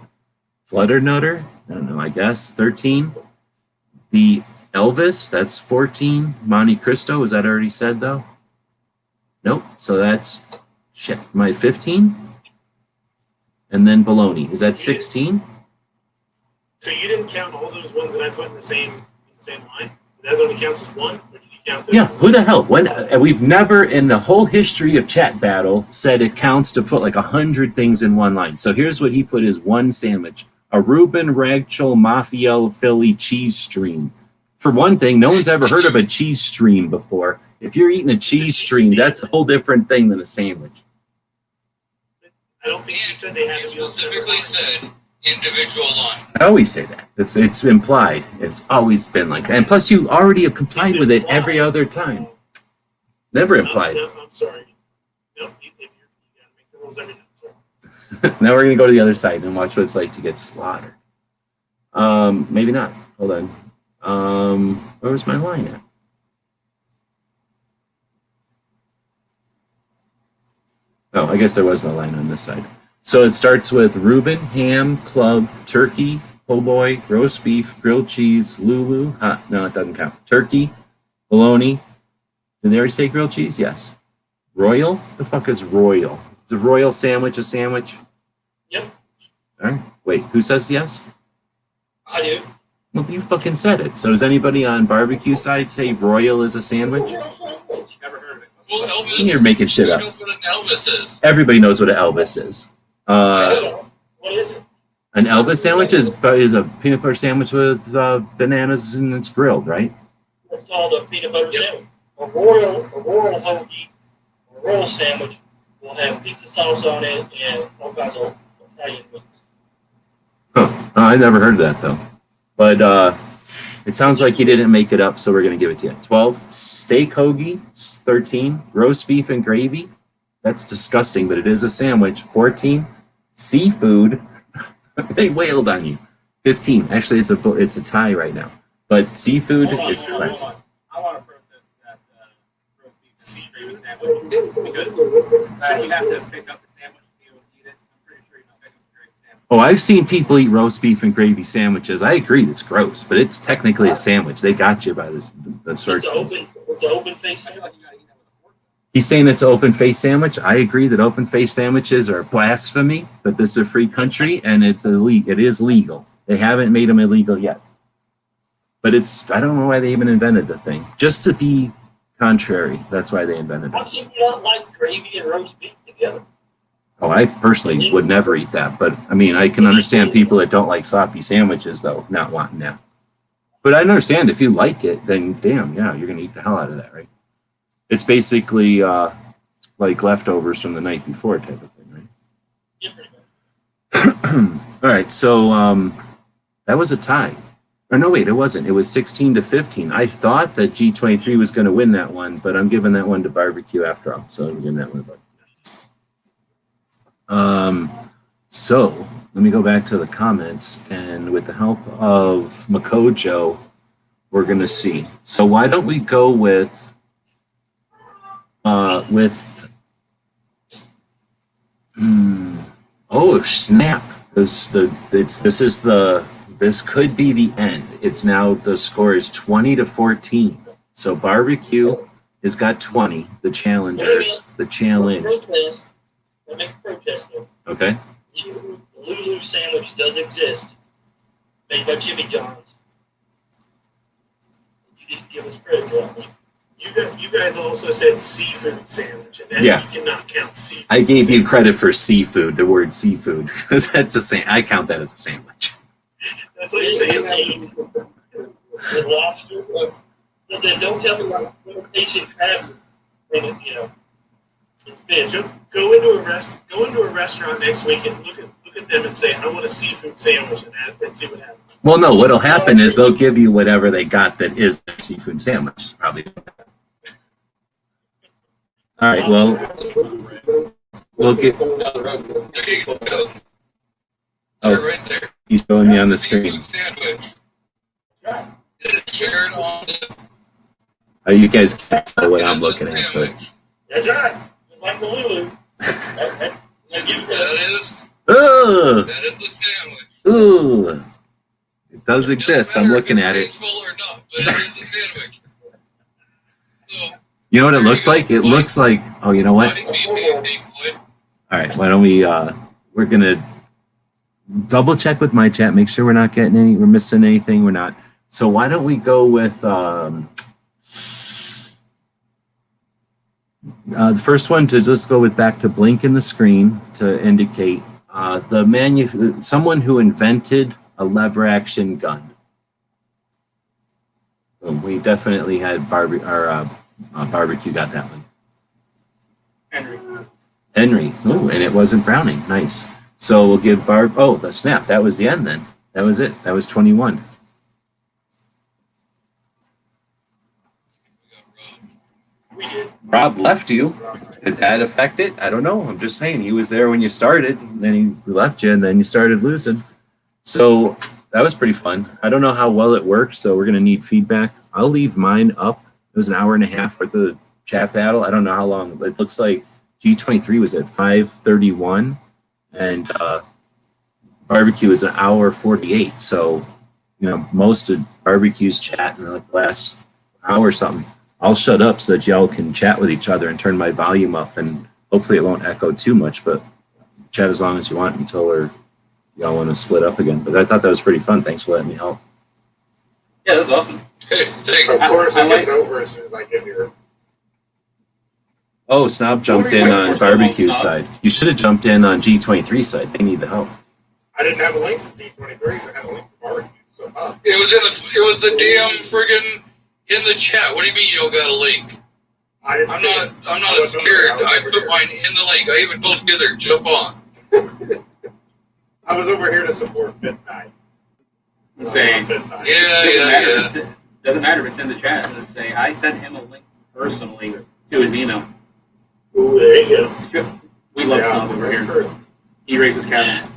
Flutter Nutter, I don't know, I guess, 13. The Elvis, that's 14. Monte Cristo, was that already said though? Nope, so that's, shit, am I 15? And then bologna, is that 16? So you didn't count all those ones that I put in the same line? That only counts as one? Or did you count those? Yeah, who the hell? We've never in the whole history of Chat Battle said it counts to put like 100 things in one line. So here's what he put as one sandwich. A Reuben Ragchel Mafia Philly cheese stream. For one thing, no one's ever heard of a cheese stream before. If you're eating a cheese stream, that's a whole different thing than a sandwich. I don't think you said they had He to be on separate specifically lines. said individual line. I always say that. It's implied. It's always been like that. And plus, you already have complied with it every other time. Never implied. No, I'm sorry. No, you gotta make the rules every time. Sorry. Now we're going to go to the other side and watch what it's like to get slaughtered. Maybe not. Hold on. Where was my line at? Oh, I guess there was no line on this side. So it starts with Reuben, ham, club, turkey, po' boy, roast beef, grilled cheese, Lulu. No, it doesn't count. Turkey, bologna. Did they already say grilled cheese? Yes. Royal? The fuck is royal? Is a royal sandwich a sandwich? Yep, All right. Wait, who says yes? I do. Well, you fucking said it. So does anybody on barbecue side say royal is a sandwich? Never heard of it. Well, Elvis. You're making shit Who up. knows what an Elvis is? Everybody knows what an Elvis is. What is it? An Elvis sandwich is a peanut butter sandwich with bananas and it's grilled, right? It's called a peanut butter sandwich. A royal hoagie, a royal sandwich will have pizza sauce on it and all kinds of Italian meats. Huh. I never heard of that though. But it sounds like you didn't make it up, so we're going to give it to you. 12, steak hoagie. 13, roast beef and gravy. That's disgusting, but it is a sandwich. 14, seafood. They wailed on you. 15, actually it's a tie right now. But seafood is classic. I want to protest that roast beef and gravy sandwich because you have to pick up the sandwich to be able to eat it. I'm pretty sure you're not picking up a gravy sandwich. Oh, I've seen people eat roast beef and gravy sandwiches. I agree, it's gross, but it's technically a sandwich. They got you by the search. It's an open face I feel sandwich. like you gotta eat that with a fork. He's saying it's an open face sandwich. I agree that open face sandwiches are blasphemy, but this is a free country and it's illegal. It is legal. They haven't made them illegal yet. But I don't know why they even invented the thing. Just to be contrary. That's why they invented How it. can you not like gravy and roast beef together? Oh, I personally would never eat that. But I mean, I can understand people that don't like sloppy sandwiches, though, not wanting that. But I understand if you like it, then damn, yeah, you're going to eat the hell out of that, right? It's basically like leftovers from the night before type of thing, right? Yeah, pretty much. All right, so that was a tie. Or no, wait, it wasn't. It was 16-15. I thought that G23 was going to win that one, but I'm giving that one to barbecue after all. So I'm giving that one to barbecue. So let me go back to the comments, and with the help of Makojo, we're going to see. So why don't we go with oh snap! This could be the end. It's now the score is 20-14. So barbecue has got 20. The challengers, the challenge. Protest. I make a protest though. Okay. The Lulu sandwich does exist, made by Jimmy John's. You didn't give us credit for that one. You guys also said seafood sandwich, and that Yeah. you cannot count seafood. I gave you credit for seafood, the word seafood, because that's I count that as a sandwich. That's like saying with lobster. But then don't tell me like imitation crab. You know, it's fish. Go into a restaurant next week and look at them and say, I want a seafood sandwich, and see what happens. Well, no, what'll happen is they'll give you whatever they got that is their seafood sandwich. Probably. All right. Well, we'll get. There you go. Oh, Right there. he's showing me on the screen. Seafood sandwich. It's shared on the You guys can't know what I'm looking at, but. That's right. Just like the Lulu. That gives us. Ugh! That is the sandwich. Ooh! It does exist. I'm looking at it. Tasteful or not, but it is a sandwich. So, You know what it looks like? It looks like. Oh, you know what? All right. Why don't we? We're gonna double check with my chat. Make sure we're not getting any. We're missing anything. We're not. So why don't we go with the first one to just go with back to blink in the screen to indicate someone who invented a lever action gun. We definitely had barbecue got that one. Henry. Oh, and it wasn't Browning. Nice. So we'll give oh, the snap. That was the end then. That was it. That was 21. Rob left you. Did that affect it? I don't know. I'm just saying he was there when you started, and then he left you, and then you started losing. So that was pretty fun. I don't know how well it worked, so we're going to need feedback. I'll leave mine up. It was an hour and a half for the chat battle. I don't know how long. It looks like G23 was at 5:31, and barbecue is an hour 48. So, you know, most of barbecue's chat in like the last hour or something. I'll shut up so that y'all can chat with each other and turn my volume up, and hopefully it won't echo too much, but chat as long as you want until y'all want to split up again. But I thought that was pretty fun. Thanks for letting me help. Yeah, that was awesome. Hey, thanks. Of course, it gets over as soon as I get here. Oh, Snob jumped in on barbecue side. You should have jumped in on G23 side. They need the help. I didn't have a link to D23s. I had a link to barbecue. So, It was the damn friggin' in the chat. What do you mean you don't got a link? I didn't see it. I'm not scared. I put mine in the link. I even told Gizzard, jump on. I was over here to support Midnight. Saying, Midnight. Yeah. Doesn't matter if it's in the chat. Let's say I sent him a link personally to his email. Ooh, there you go. We love Snob over that's here. true. He raises cattle.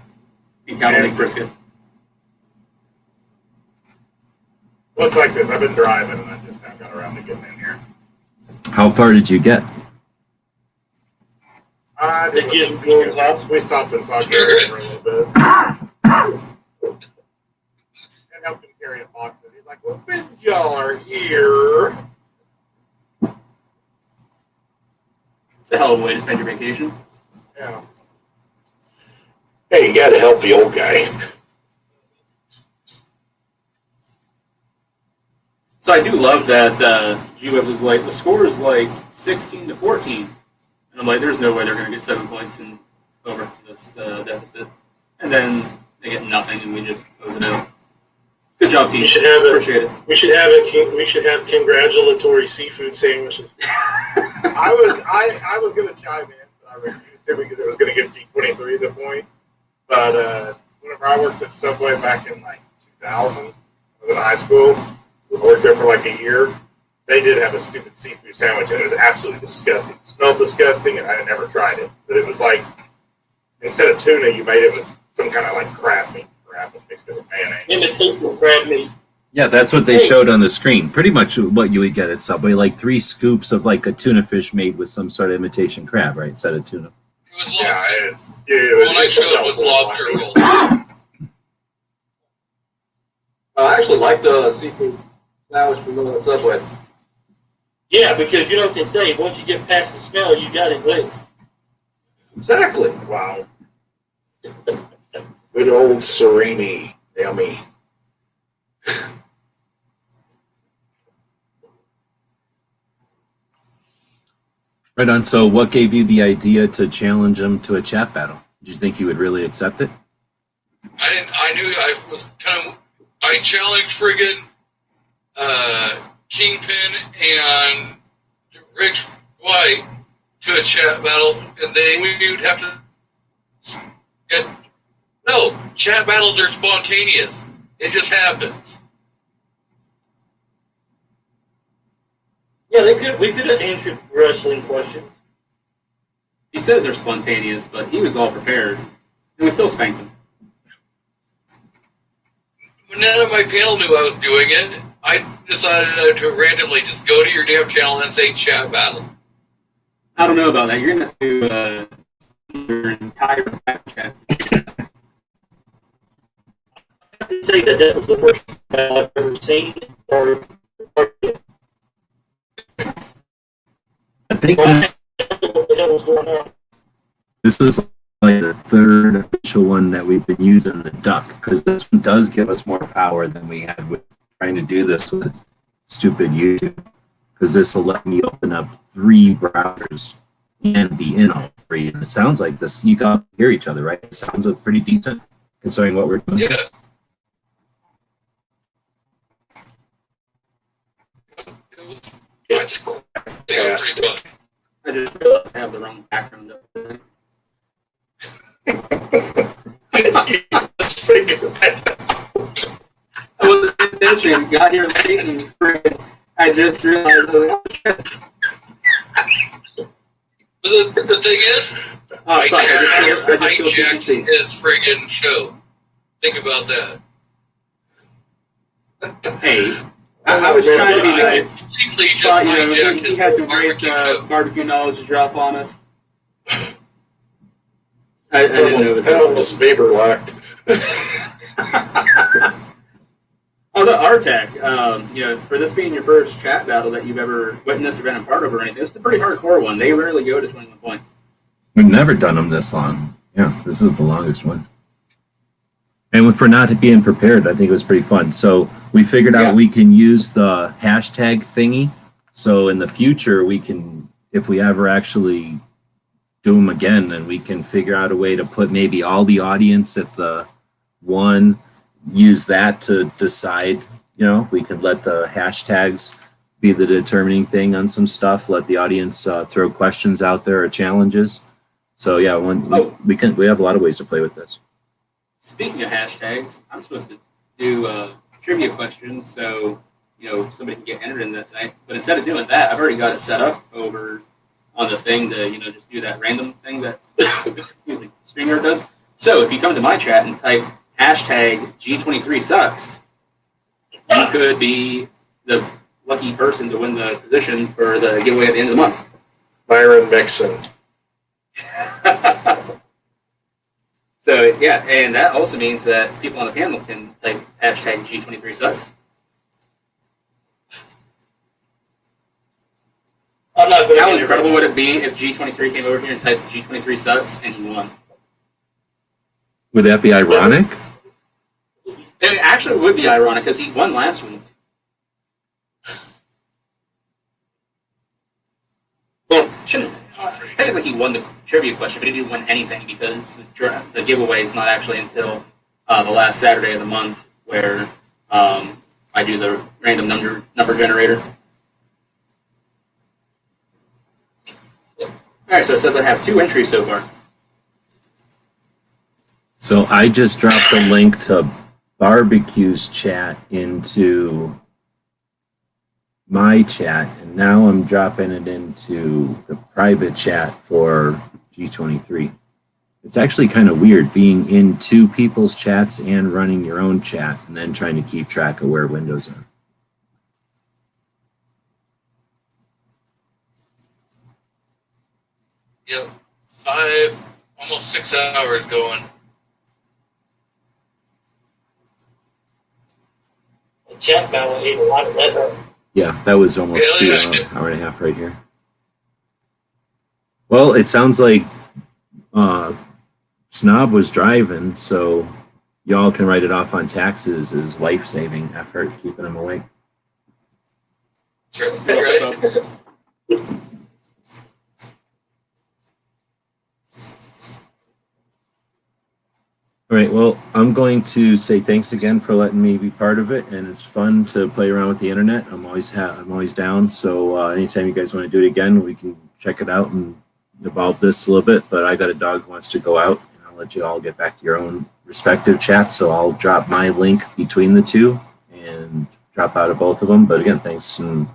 He cattle make brisket. Well, it's like this. I've been driving, and I just haven't got around to getting in here. How far did you get? We stopped in Sauk Valley for a little bit. And helped him carry boxes. He's like, well, since y'all are here. It's a hell of a way to spend your vacation. Yeah. Hey, you got to help the old guy. So I do love that G-Web was like, the score is like 16-14. And I'm like, there's no way they're going to get 7 points in over this deficit. And then they get nothing, and we just close it out. Good job, team. Appreciate it. We should have congratulatory seafood sandwiches. I was going to chime in, but I refused to because it was going to give G23 the point. But whenever I worked at Subway back in like 2000, I was in high school. I worked there for like a year. They did have a stupid seafood sandwich, and it was absolutely disgusting. It smelled disgusting, and I had never tried it. But it was like, instead of tuna, you made it with some kind of like crab meat wrap and mixed it with mayonnaise. Imitation crab meat. Yeah, that's what they showed on the screen. Pretty much what you would get at Subway, like 3 scoops of like a tuna fish made with some sort of imitation crab, right? Instead of tuna. It was Yeah, lobster. it When I showed it was lobster roll. I actually like the seafood sandwich from the Subway. Yeah, because you know what they say, once you get past the smell, you got it licked. Exactly. Wow. Good old Sereni. Yummy. Right on. So what gave you the idea to challenge him to a chat battle? Did you think he would really accept it? I knew I was kind of. I challenged friggin' Kingpin and Rick White to a chat battle, and then we would have to get. No, chat battles are spontaneous. It just happens. Yeah, we could have answered wrestling questions. He says they're spontaneous, but he was all prepared, and we still spanked him. None of my panel knew I was doing it. I decided to randomly just go to your damn channel and say chat battle. I don't know about that. You're gonna have to your entire back chat. I have to say that was the first battle I've ever seen. I think That was going on. this is like the third official one that we've been using, the duck, because this one does give us more power than we had with trying to do this with stupid YouTube. Because this will let me open up 3 browsers and be in all 3. And it sounds like this, you can hear each other, right? It sounds pretty decent considering what we're doing. Yeah. It's Fantastic. I just realized I have the wrong background up there. Let's figure that out. I wasn't paying attention. Got here late and friggin' I just realized. The thing is, Oh, sorry. I just feel hijacking his friggin' show. Think about that. Hey, I was trying to be I nice. completely just But, hijacked he his had some great barbecue show. barbecue knowledge to drop on us. I didn't know it was Almost Weber lacked. Oh, the RTAC, for this being your first chat battle that you've ever witnessed or been a part of or anything, it's a pretty hardcore one. They rarely go to 21 points. We've never done them this long. Yeah, this is the longest one. And for not being prepared, I think it was pretty fun. So we figured out we can use the hashtag thingy. So in the future, we can, if we ever actually do them again, then we can figure out a way to put maybe all the audience at the one, use that to decide, we can let the hashtags be the determining thing on some stuff, let the audience throw questions out there or challenges. So yeah, we have a lot of ways to play with this. Speaking of hashtags, I'm supposed to do trivia questions so somebody can get entered in that night. But instead of doing that, I've already got it set up over on the thing to just do that random thing that StreamYard does. So if you come to my chat and type hashtag G23 sucks, you could be the lucky person to win the position for the giveaway at the end of the month. Byron Mixon. So yeah, and that also means that people on the panel can type hashtag G23 sucks. I'm not going How to incredible would it be if G23 came over here and typed G23 sucks and he won? Would that be ironic? It actually would be ironic because he won last week. Well, technically he won the trivia question, but he didn't win anything because the giveaway is not actually until the last Saturday of the month where I do the random number generator. All right, so it says I have 2 entries so far. So I just dropped a link to Barbecue's chat into my chat, and now I'm dropping it into the private chat for G23. It's actually kind of weird being in 2 people's chats and running your own chat and then trying to keep track of where windows are. Yep. 5, almost 6 hours going. The chat battle ate a lot of that up. Yeah, that was almost Hell yeah, hour and a half right here. Well, it sounds like Snob was driving, so y'all can write it off on taxes as life-saving effort, keeping him awake. Right? All right, well, I'm going to say thanks again for letting me be part of it, and it's fun to play around with the internet. I'm always down. So anytime you guys want to do it again, we can check it out and evolve this a little bit. But I got a dog who wants to go out, and I'll let you all get back to your own respective chats. So I'll drop my link between the two and drop out of both of them. But again, thanks, and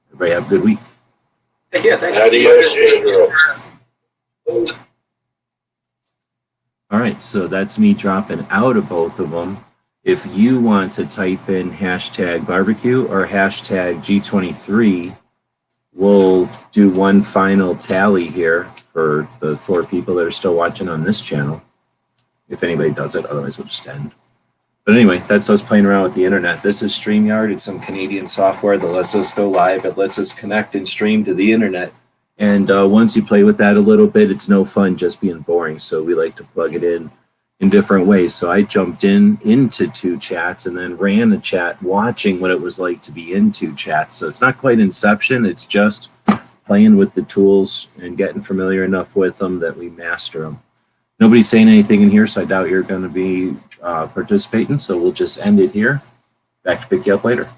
everybody have a good week. Yeah, thanks. Adios, Gabriel. All right, so that's me dropping out of both of them. If you want to type in hashtag barbecue or hashtag G23, we'll do one final tally here for the 4 people that are still watching on this channel. If anybody does it, otherwise we'll just end. But anyway, that's us playing around with the internet. This is StreamYard. It's some Canadian software that lets us go live. It lets us connect and stream to the internet. And once you play with that a little bit, it's no fun just being boring. So we like to plug it in different ways. So I jumped into 2 chats and then ran a chat watching what it was like to be in 2 chats. So it's not quite Inception. It's just playing with the tools and getting familiar enough with them that we master them. Nobody's saying anything in here, so I doubt you're going to be participating. So we'll just end it here. Back to pick you up later.